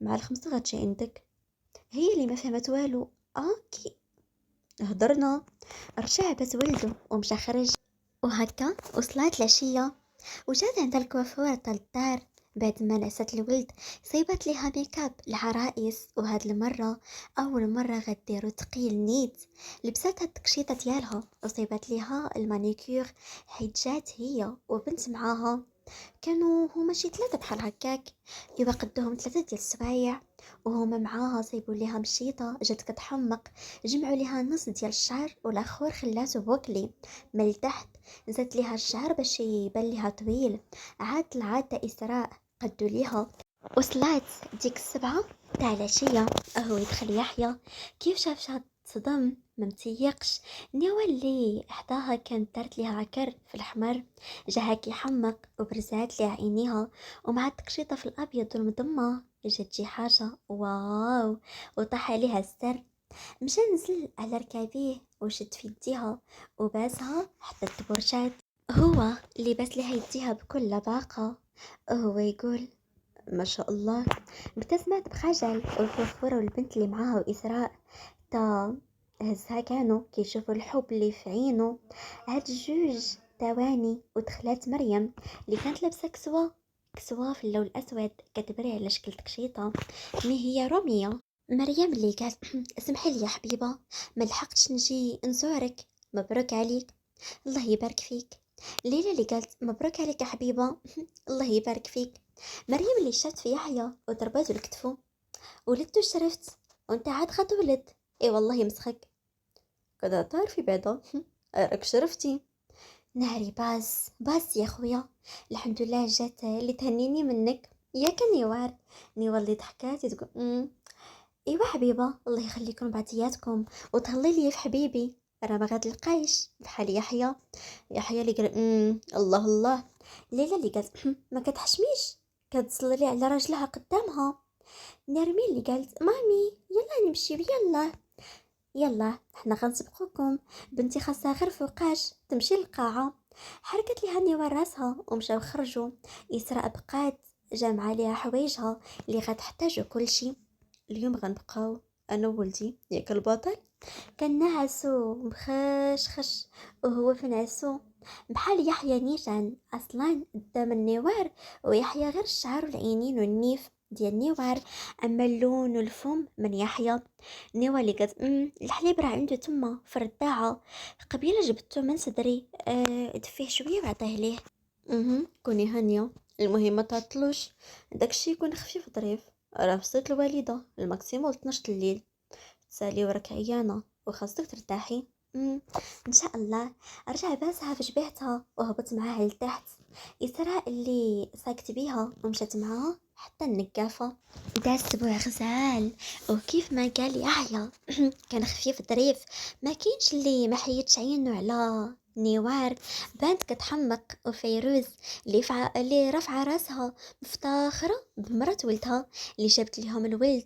مع الخمسة غتجي عندك. هي اللي ما فهمت والو. كي هضرنا رجع بس ولده ومشى خرج، وهكا وصلت العشية وجات عند الكوافورة تاع الدار. بعد ما نعست الولد صيبت ليها ميكاب العرايس، وهاد المرة أول مرة غديرو تقيل نيت. لبساتها التقشيطة ديالها وصيبت ليها المانيكير، حيت جات هي وبنت معاها، كانوا هما شي 3 بحال هكاك، ايوا قدوهم 3 ديال السوايع وهما معاها صيبوا ليها مشيطه جات كتحمق. جمعوا ليها نص ديال الشعر والاخر خلاتو بوكلي من التحت، زاد ليها الشعر باش يبان ليها طويل. عاد العاده اسراء قدوا ليها. وصلات ديك 7 تاع العشيه، هو يدخل يحيى كيف شاف تصدم ما متيقش. نيوى اللي حداها كانت دارت ليها عكر في الحمر، جاها كيحمق وبرزات ليها عينيها، ومع التقشيطة في الابيض والمضمة جات شي حاجة واو، وطاح عليها السر. مشى نزل على ركابيه وشد في يديها وباسها حتى التبرجات. هو اللي بس لها يديها بكل لباقة، وهو يقول ما شاء الله. ابتسمت بخجل، والفخورة والبنت اللي معاها وإسراء تا هزها كانوا كيشوفوا الحب اللي في عينه. هاد الجوج تواني، ودخلت مريم اللي كانت لابسة كسوة في اللون الأسود كتبري على شكل تقشيطة. مي هي رومية. مريم اللي قالت اسمحي لي يا حبيبة، ما لحقتش نجي نزورك. مبروك عليك. الله يبارك فيك. ليلى اللي قالت مبروك عليك يا حبيبة. الله يبارك فيك. مريم اللي شافت في يحيى وضربته الكتفو، ولدتو شرفت وانت عاد غتولد. اي والله مسخك كذا تعرفي بعدا. راك شرفتي. ناري باس يا خويا، الحمد لله جات اللي تهنيني منك يا كنيوار. نيوار اللي ضحكات تقول ايوا حبيبه الله يخليكم بعضياتكم، وتهلي لي في حبيبي راه ما غتلقايش بحال يحيى اللي قال الله الله. ليلى اللي قالت ما كتحشميش كتصلي لي على راجلها قدامها. نرمين اللي قالت مامي يلا نمشي يلا يلا حنا غنسبقوكم، بنتي خاصها غير فوقاش تمشي للقاعه. حركت ليها نيوان راسها ومشاو خرجوا. إسراء بقات جامعة ليها حوايجها اللي غتحتاجو كل شي. اليوم غنبقاو انا وولدي ياك البطل. كان نعسو مخشخش، وهو في نعسو بحال يحيى نيشان اصلا قدام النوار، ويحيى غير الشعر والعينين والنيف ديال النوار، اما اللون والفم من يحيى. نوا اللي قالت الحليب راه عنده تما في الرضاعه، قبيله جبته من صدري دفيه شويه وعطيه ليه. كوني هانيه، المهم ما تعطلوش، داكشي يكون خفيف ظريف، راه وصلت الوالده الماكسيموم 12 الليل، تسالي وراك عيانه وخاصك ترتاحي. ان شاء الله. رجع باسها في جبهتها وهبط معاها لتحت. إسراء اللي ساكت بيها ومشت معاها حتى النقافة. دا اسبوع غزال، وكيف ما قال يحيى كان خفيف ظريف، ما كاينش اللي ما حيتش عينه على نيوار. بانت كتحمق، وفيروز اللي رافعه راسها مفتخره بمرات ولدها اللي جابت لهم الولد،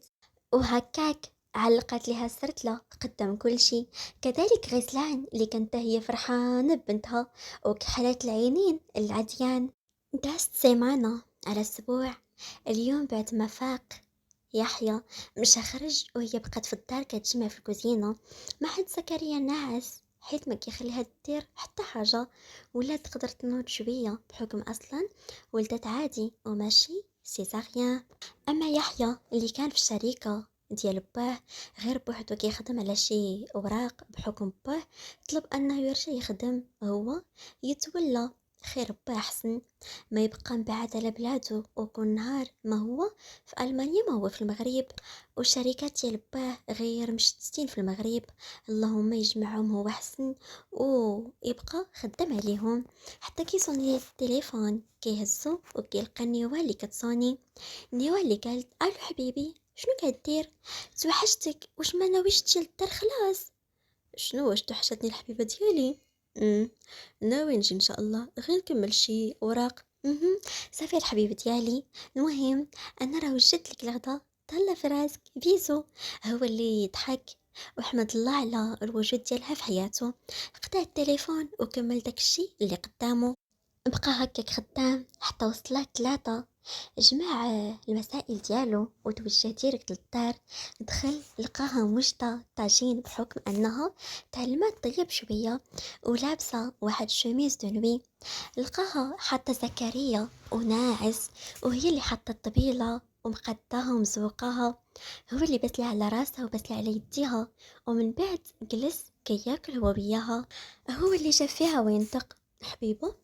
وهكاك علقت لها السرتلة قدام كل شي. كذلك غزلان اللي كانت هي فرحانة ببنتها وكحلت العينين العديان. دازت سيمانة على اسبوع. اليوم بعد ما فاق يحيى مشى خرج، وهي بقات في الدار كتجمع في الكوزينة. ما حد زكريا ناعس حيت ما كيخليها دير حتى حاجة، ولا تقدر تنوض شوية بحكم اصلا ولدت عادي وماشي سيزاريان. اما يحيى اللي كان في الشركة ديال باه غير بوحدو كيخدم على شي اوراق بحكم باه طلب انه يرجع يخدم هو، يتولى خير باه احسن ما يبقى مبعد على بلادو، وكل نهار ما هو في المانيا ما هو في المغرب، والشركات ديال باه غير مشتتين في المغرب. اللهم يجمعهم هو احسن ويبقى خدام عليهم. حتى كيصوني التليفون كيهزو وكيلقى نيوال اللي كتصوني. نيوال اللي قالت الو حبيبي شنو كدير؟ توحشتك، واش ما ناويش تجي للدار خلاص؟ شنو واش توحشتني الحبيبه ديالي؟ ناوي نجي ان شاء الله، غير نكمل شي اوراق. صافي الحبيبه ديالي. المهم انا راه وجدت لك الغدا، تهلا في راسك بيزو. هو اللي يضحك وحمد الله على الوجود ديالها في حياته. قطع التليفون وكمل داكشي اللي قدامه، بقى هكاك خدام حتى وصلت 3. جمع المسائل ديالو وتوجه ديريكت للدار. دخل لقاها مجدة طاجين بحكم انها تعلمت طيب شوية ولابسة واحد شميز دنوي. لقاها حتى زكريا وناعس، وهي اللي حتى الطبيلة ومقداها ومزوقاها، هو اللي بسلي على راسها وبسلي على يديها، ومن بعد جلس كي ياكل هو وياها. هو اللي شاف فيها وينطق حبيبة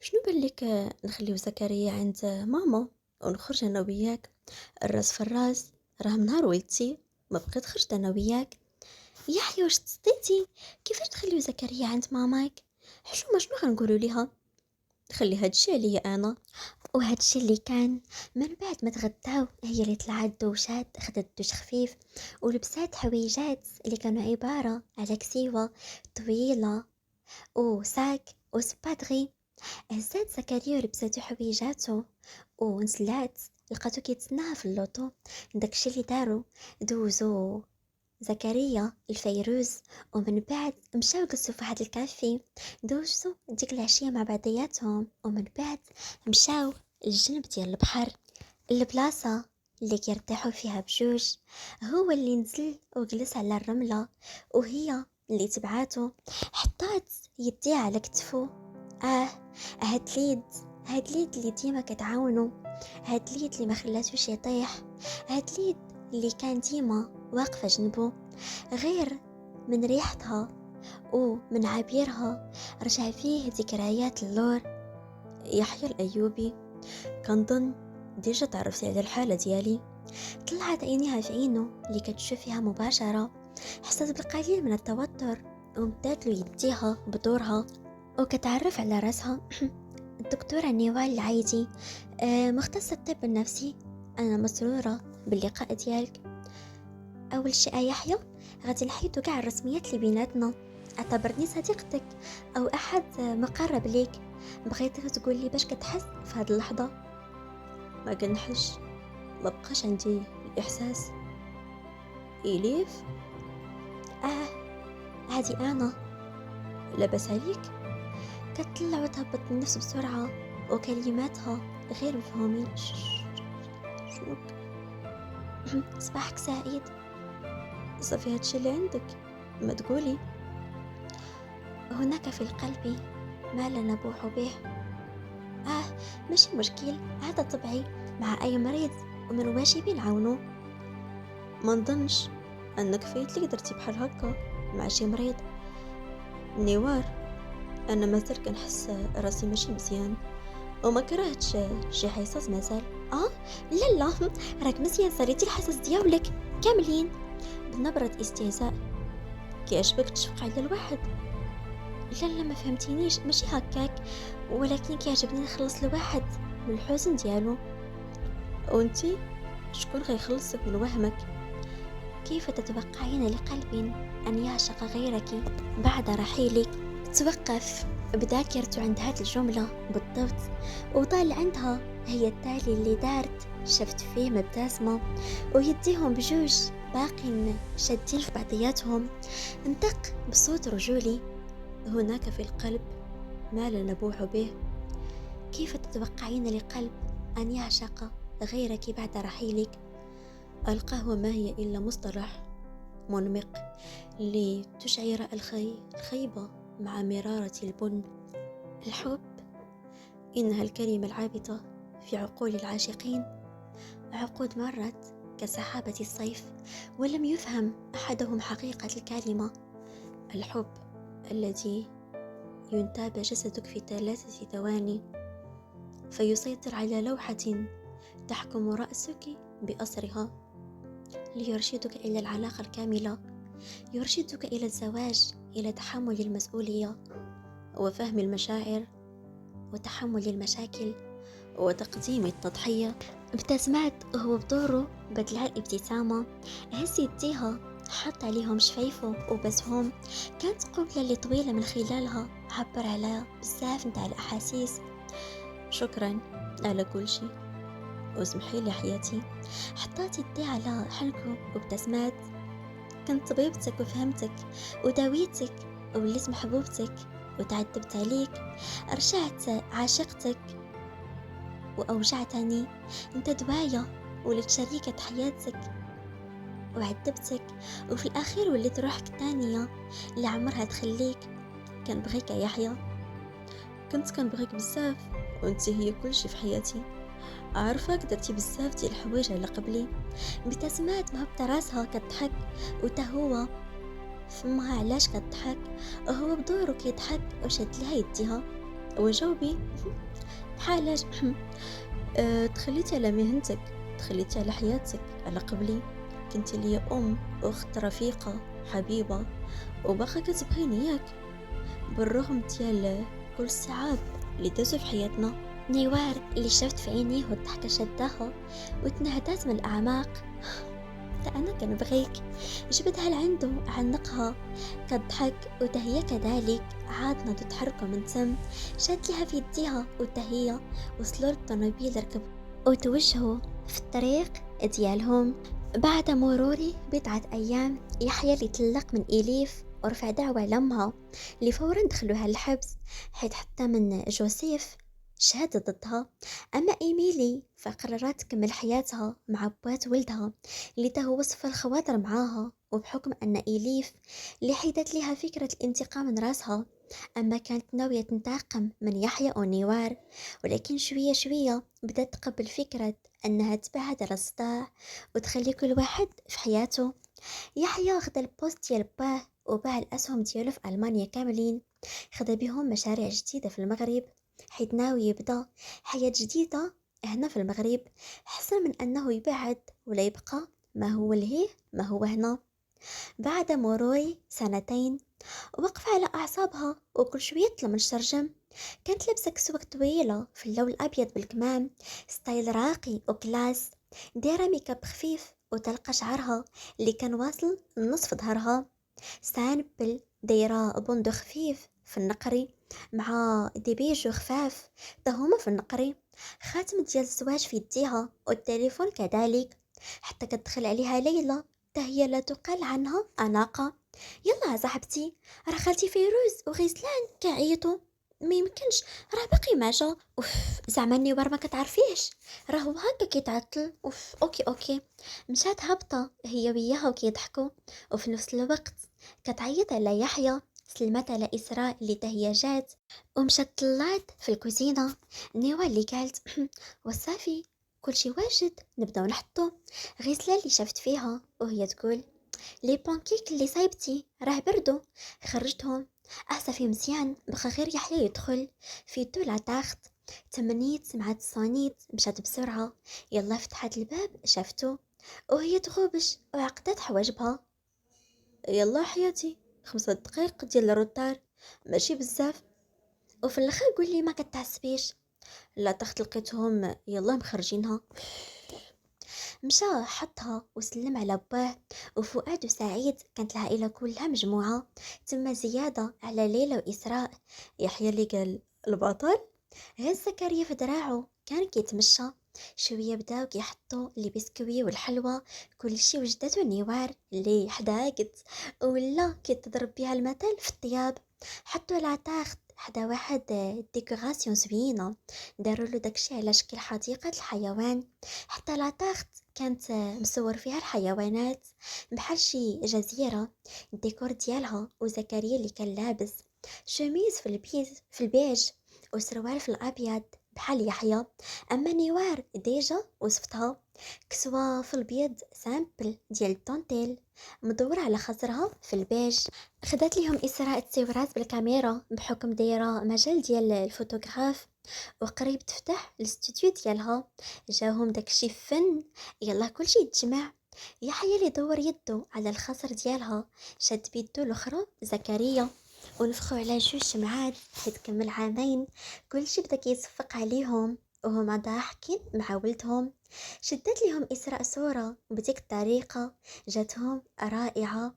شنو بالك نخليو زكريا عند ماما ونخرج انا وياك، الراس في الراس، راه من نهار ولدتي ما بقيت خرجت انا وياك. يحيى واش تصديتي؟ كيفاش تخليو زكريا عند ماماك؟ حشومه شنو غنقولوا ليها؟ خلي هادشي عليا انا. وهادشي اللي كان من بعد ما تغداو هي اللي طلعت دوشات، خدت دوش خفيف ولبسات حويجات اللي كانوا عبارة على كسيوة طويلة وساك وسبادغي. هزات زكريا ولبساتو حويجاتو ونزلات، لقاتو كيتسناها في اللوطو. داكشي اللي دارو، دوزو زكريا الفيروز ومن بعد مشاو جلسوا في واحد الكافي، دوزو ديك العشية مع بعضياتهم، ومن بعد مشاو الجنب ديال البحر، البلاصة اللي كيرتاحوا فيها بجوج. هو اللي نزل وجلس على الرملة وهي اللي تبعاتو، حطات يديها على كتفو. اه هاد اليد اللي ديما كتعاونو، هاد اليد اللي ما خلاتوش يطيح، هاد اليد اللي كان ديما واقفة جنبو. غير من ريحتها ومن عبيرها رجع فيه ذكريات اللور. يحيى الأيوبي كنظن ديجا تعرفتي على الحالة ديالي. طلعت عينيها في عينو اللي كتشوف فيها مباشرة، حسيت بالقليل من التوتر ومدات له يديها بدورها وكتعرف على راسها. الدكتورة نيوال العايدي، مختصة الطب النفسي. أنا مسرورة باللقاء ديالك. أول شيء يحيى، غادي نحيدو كاع الرسميات اللي بيناتنا، اعتبرني صديقتك أو أحد مقرب ليك. بغيتك تقول لي باش كتحس في هاد اللحظة. ما كنحش، ما بقاش عندي الإحساس. إليف، هادي أنا. لاباس عليك؟ كتطلع وتهبط النفس بسرعة وكلماتها غير مفهومين. شنوك؟ صباحك سعيد. صافي هادشي اللي عندك، ما تقولي. هناك في القلب ما لا نبوح به. ماشي مشكل، هذا طبيعي مع أي مريض ومن واجبي نعاونو. ما نظنش انك فايتلك درتي بحال هكا مع شي مريض. نيوار، انا مازال كنحس راسي ماشي مزيان وما كرهتش شي حصص مازال. لا راك مزيان، صريتي الحصص ديالك كاملين. بنبرة استهزاء. كيعجبك تشفق على الواحد؟ لا ما فهمتينيش، ماشي هكاك، ولكن كيعجبني نخلص لواحد من الحزن ديالو. وانتي شكون غيخلصك من وهمك؟ كيف تتوقعين لقلب أن يعشق غيرك بعد رحيلك؟ توقف بذاكرته عند هذه الجملة بالضبط، وطال عندها هي التالي اللي دارت. شفت فيه مبتسمة ويديهم بجوج باقين شادين في بعضياتهم. انطق بصوت رجولي. هناك في القلب ما لا نبوح به. كيف تتوقعين لقلب أن يعشق غيرك بعد رحيلك؟ القهوة ما هي إلا مصطلح منمق لتشعر الخيبة مع مرارة البن. الحب إنها الكلمة العابطة في عقول العاشقين. عقود مرت كسحابة الصيف ولم يفهم أحدهم حقيقة الكلمة. الحب الذي ينتاب جسدك في 3 ثواني فيسيطر على لوحة تحكم رأسك بأسرها، ليرشدك إلى العلاقة الكاملة، يرشدك إلى الزواج، إلى تحمل المسؤولية وفهم المشاعر وتحمل المشاكل وتقديم التضحية. ابتسمت وهو بدوره بدلها الابتسامة، هز يديها، حط عليهم شفايفه وبسهم. كانت قبلة اللي طويلة من خلالها عبر على بزاف نتاع الأحاسيس. شكرا على كل شيء، واسمحي لي حياتي. حطات يدي على حنكه وابتسمت. كنت طبيبتك وفهمتك وداويتك ووليت محبوبتك وتعذبت عليك، رجعت عاشقتك وأوجعتني. انت دواية وليت شريكة حياتك وعذبتك، وفي الأخير وليت روحك الثانية اللي عمرها تخليك. كنبغيك يا يحيى. كنت كنبغيك بزاف، وانت هي كل شي في حياتي. عارفاك درتي بزاف ديال الحوايج على قبلي. ابتسمات مهبطة راسها كتضحك، وتهو فمها علاش كتضحك، وهو بدورو كيضحك وشد لها يديها. وجاوبي بحالاش؟ تخليتي على مهنتك، تخليتي على حياتك على قبلي. كنت لي أم، أخت، رفيقة، حبيبة، وباقا كتبغيني ياك بالرغم ديال كل الصعاب اللي دازو في حياتنا. نيوار اللي شفت في عينيه والضحكة شداها وتنهدات من الأعماق. حتى أنا كنبغيك. جبدها لعندو عنقها كضحك وتهي كذلك. عاد نضو تحركوا من تم. شاد لها في يديها وتهي وصلوا للطوموبيل ركبوا وتوجهوا في الطريق ديالهم. بعد مرور بضعة أيام يحيى اللي تلق من إليف ورفع دعوة لأمها اللي فورا دخلوها الحبس، حيث حتى من جوزيف شهادة ضدها. أما إيميلي فقررت تكمل حياتها مع بوات ولدها اللي تهو وصف الخواطر معاها، وبحكم أن إليف اللي حيدت لها فكرة الانتقام من راسها. أما كانت ناوية تنتقم من يحيى ونيوار، ولكن شوية شوية بدأت تقبل فكرة أنها تبعد على الصداع وتخلي كل واحد في حياته. يحيى خدا البوست ديال باه وباع الأسهم ديالو في ألمانيا كاملين، خدا بهم مشاريع جديدة في المغرب، حيث ناوي يبدا حياة جديدة هنا في المغرب، أحسن من أنه يبعد ولا يبقى ما هو لهيه ما هو هنا. بعد مرور سنتين وقف على أعصابها وكل شوية تطلع من الشرجم. كانت لابسة كسوة طويلة في اللون الأبيض بالكمام، ستايل راقي وكلاس، دايرة ميكاب خفيف وتلقى شعرها اللي كان واصل لنصف ظهرها سامبل، دايرة بندق خفيف في النقري مع دي بيجو خفاف تهما في النقري، خاتم ديال الزواج في يديها والتليفون كذلك. حتى كتدخل عليها ليلى تهي لا تقال عنها أناقة. يلا يا صاحبتي، راه خالتي فيروز وغيسلان كيعيطوا، ما يمكنش، راه باقي ما جا. اوف، زعما النوار ما كتعرفيش، راه هو هكا كيتعطل. اوف، اوكي. مشات هابطه هي وياها وكيضحكوا، وفي نفس الوقت كتعيط على يحيى. سلمت على إسراء اللي تهي جات ومشات طلعت في الكوزينة. نيوى اللي قالت وصافي كلشي واجد نبداو نحطو. غيسلا اللي شافت فيها وهي تقول لي بانكيك اللي صايبتي راه بردو، خرجتهم. صافي مزيان، بقى غير يحيى يدخل في دو لا تاخت. تمنيت سمعت الصانيت مشات بسرعة، يلا فتحت الباب شافتو وهي تغوبش وعقدت حواجبها. يلا حياتي، 5 دقايق ديال الروتار ماشي بزاف، وفي الاخر قولي ما كتعصبيش. لا تخت لقيتهم يلا مخرجينها. مشى حطها وسلم على باه وفؤاد وسعيد. كانت العائلة كلها مجموعة تم زيادة على ليلى وإسراء. يحيى اللي قال البطل هز زكريا في دراعه كان كيتمشى. شوية بداو كيحطوا لي بسكوي والحلوى، كل شي وجدته نيوار اللي حداقت ولا كيتضرب بها المثل في الطياب. حطوا العتاخت حدا واحد ديكوراسيون زوينة، داروا له داكشي على شكل حديقة الحيوان. حتى العتاخت كانت مصور فيها الحيوانات بحال شي جزيرة. الديكور ديالها وزكريا اللي كان لابس شميز في البيج وسروال في الأبيض بحال يحيى. أما نيوار ديجا وصفتها كسوة في البيض سامبل ديال الدونتيل مدور على خزرها في البيج. خدات ليهم إسراء التصويرات بالكاميرا بحكم دايرة مجال ديال الفوتوغراف، وقريب تفتح الاستوديو ديالها. جاهم داكشي فن، يلا كلشي يتجمع. يحيى اللي دور يدو على الخصر ديالها شد بيدو الاخرى زكريا ونفخوا على 2 شمعات حيت كمل عامين. كلشي بدا كيصفق عليهم وهما ضاحكين مع ولدهم. شدت لهم إسراء صورة بديك الطريقة جاتهم رائعة.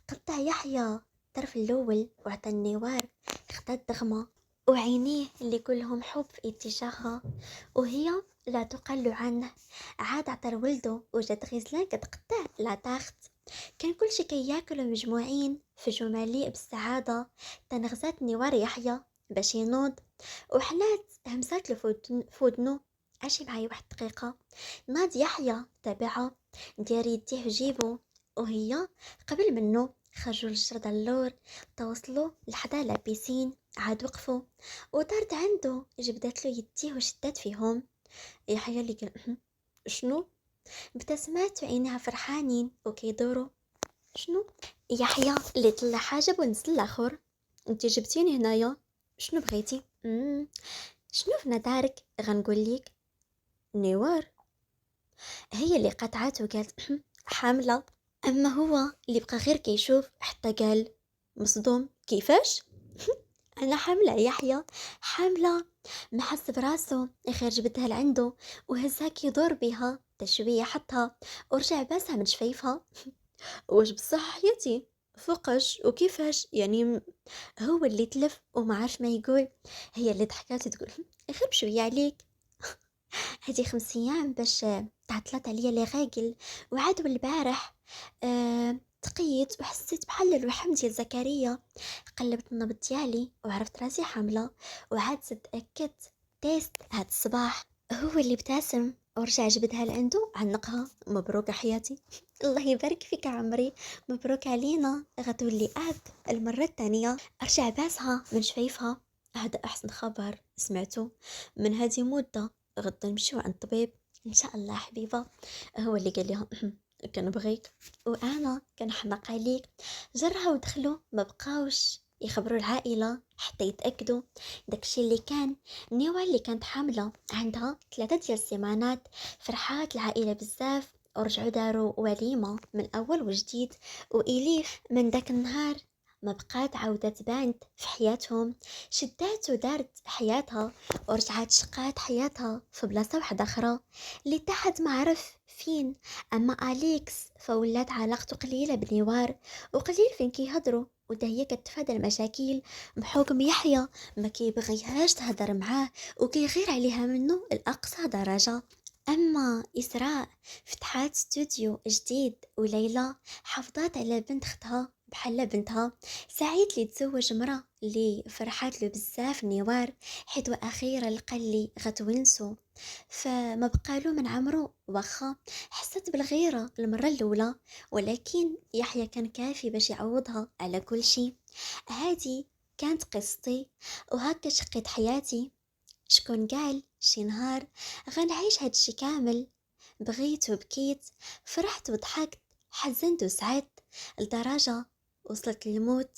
قطع يحيى الطرف الأول وعطى النوار خطات ضغمة وعينيه اللي كلهم حب في اتجاهها وهي لا تقل عنه. عاد عطى ولده وجات غزلان كتقطع لا تاخت. كان كل شي كياكلوا مجموعين في جو مليء بالسعادة. تنغزات نوار يحيى باش ينوض وحنات همسات له فودنو عاشي معايا 1 دقيقة. ناض يحيى تابعها دير يديه جيبو وهي قبل منه. خرجوا للجرد اللور، توصلوا لحدا لابيسين، عاد وقفوا وطارت عنده جبدت له يديه وشدت فيهم. يحيى اللي قال شنو؟ ابتسمات وعينها فرحانين وكيدوروا. شنو؟ يحيى اللي طلع حاجب ونزل الاخر. انت جبتيني هنايا، شنو بغيتي؟ شنو في نظرك؟ غنقول لك. نيوار هي اللي قطعت وقالت حاملة. اما هو اللي بقى غير كيشوف حتى قال مصدوم كيفاش. أنا حاملة يحيى، حاملة، ما حس براسو غير جبدها لعندو وهزها كيدور بيها تا شوية حطها ورجع باسها من شفايفها. واش بصح حياتي فوقاش وكيفاش يعني هو اللي تلف وما عارف ما يقول، هي اللي ضحكات تقول غير بشوية عليك. هذه 5 أيام باش تعطلت عليا لي غاقل، وعاد والبارح تقيت وحسيت بحال الوحم ديال زكريا. قلبت النبض ديالي وعرفت راسي حاملة، وعاد تأكدت تيست هاد الصباح. هو اللي ابتسم ورجع جبدها لعندو عنقها. مبروك حياتي. الله يبارك فيك عمري، مبروك علينا، غتولي اب المرة الثانية. ارجع باسها من شفايفها. هذا احسن خبر سمعته من هذه مدة. غدا نمشيو عند الطبيب ان شاء الله حبيبة. هو اللي قال لهم كنبغيك وانا كنحماق عليك. جرها ودخلوا ما بقاوش يخبروا العائلة حتى يتأكدوا. داكشي اللي كان نيوى اللي كانت حاملة عندها 3 ديال السيمانات. فرحات العائلة بزاف ورجعوا داروا وليمة من أول وجديد. وإليف من داك النهار ما بقات عاودة تبانت في حياتهم. شدات ودارت حياتها ورجعت شقات حياتها في بلاصة واحدة أخرى اللي تحت ما عرف فين. أما أليكس فولات علاقته قليلة بنيوار وقليل فين كيهضروا، وده هي كتفادى المشاكل بحكم يحيى ما كيبغيهاش تهدر معاه وكيغير عليها منه الأقصى درجة. أما إسراء فتحات استوديو جديد وليلى حافظات على بنت اختها بحال بنتها. سعيد اللي تزوج مرة اللي فرحات له بزاف نيوار حيت واخيرا لقى اللي غتونسو. فما بقالو من عمرو واخا حست بالغيرة المرة الأولى، ولكن يحيى كان كافي باش يعوضها على كل شي. هادي كانت قصتي وهكا شقيت حياتي. شكون قال شي نهار غنعيش هادشي كامل؟ بغيت وبكيت، فرحت وضحكت، حزنت وسعدت، لدرجة وصلت للموت.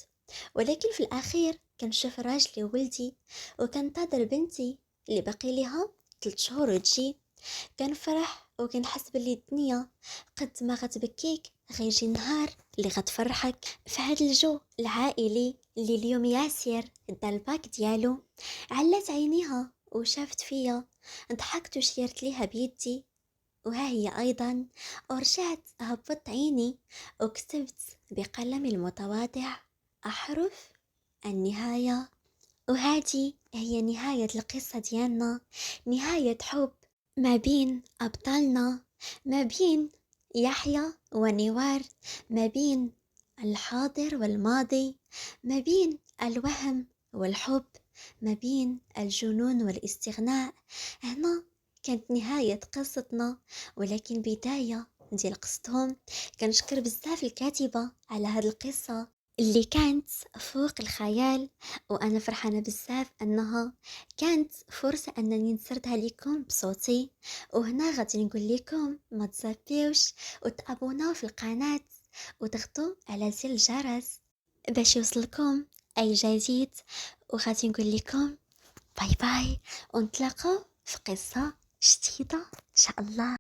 ولكن في الأخير كنشوف راجلي وولدي وكنتظر بنتي اللي باقي ليها 3 شهور وتجي. كنفرح وكنحس باللي الدنيا قد ما غتبكيك غيجي النهار اللي غتفرحك. في هاد الجو العائلي اللي اليوم ياسر دا الباك ديالو، علات عينيها وشافت فيا، ضحكت وشيرت ليها بيدي وها هي أيضا. ورجعت هبطت عيني وكتبت بقلمي المتواضع أحرف النهاية. وهذه هي نهاية القصة ديالنا، نهاية حب ما بين أبطالنا، ما بين يحيى ونوار، ما بين الحاضر والماضي، ما بين الوهم والحب، ما بين الجنون والاستغناء. هنا كانت نهاية قصتنا، ولكن بداية ديال قصتهم. كنشكر بزاف الكاتبة على هاد القصة اللي كانت فوق الخيال، وأنا فرحانة بزاف أنها كانت فرصة أنني نسردها لكم بصوتي. وهنا غادي نقول لكم ما تزابيوش وتابوناو في القناة وتضغطوا على زر الجرس باش يوصلكم أي جديد. وغادي نقول لكم باي باي ونتلاقاو في قصة جديدة إن شاء الله.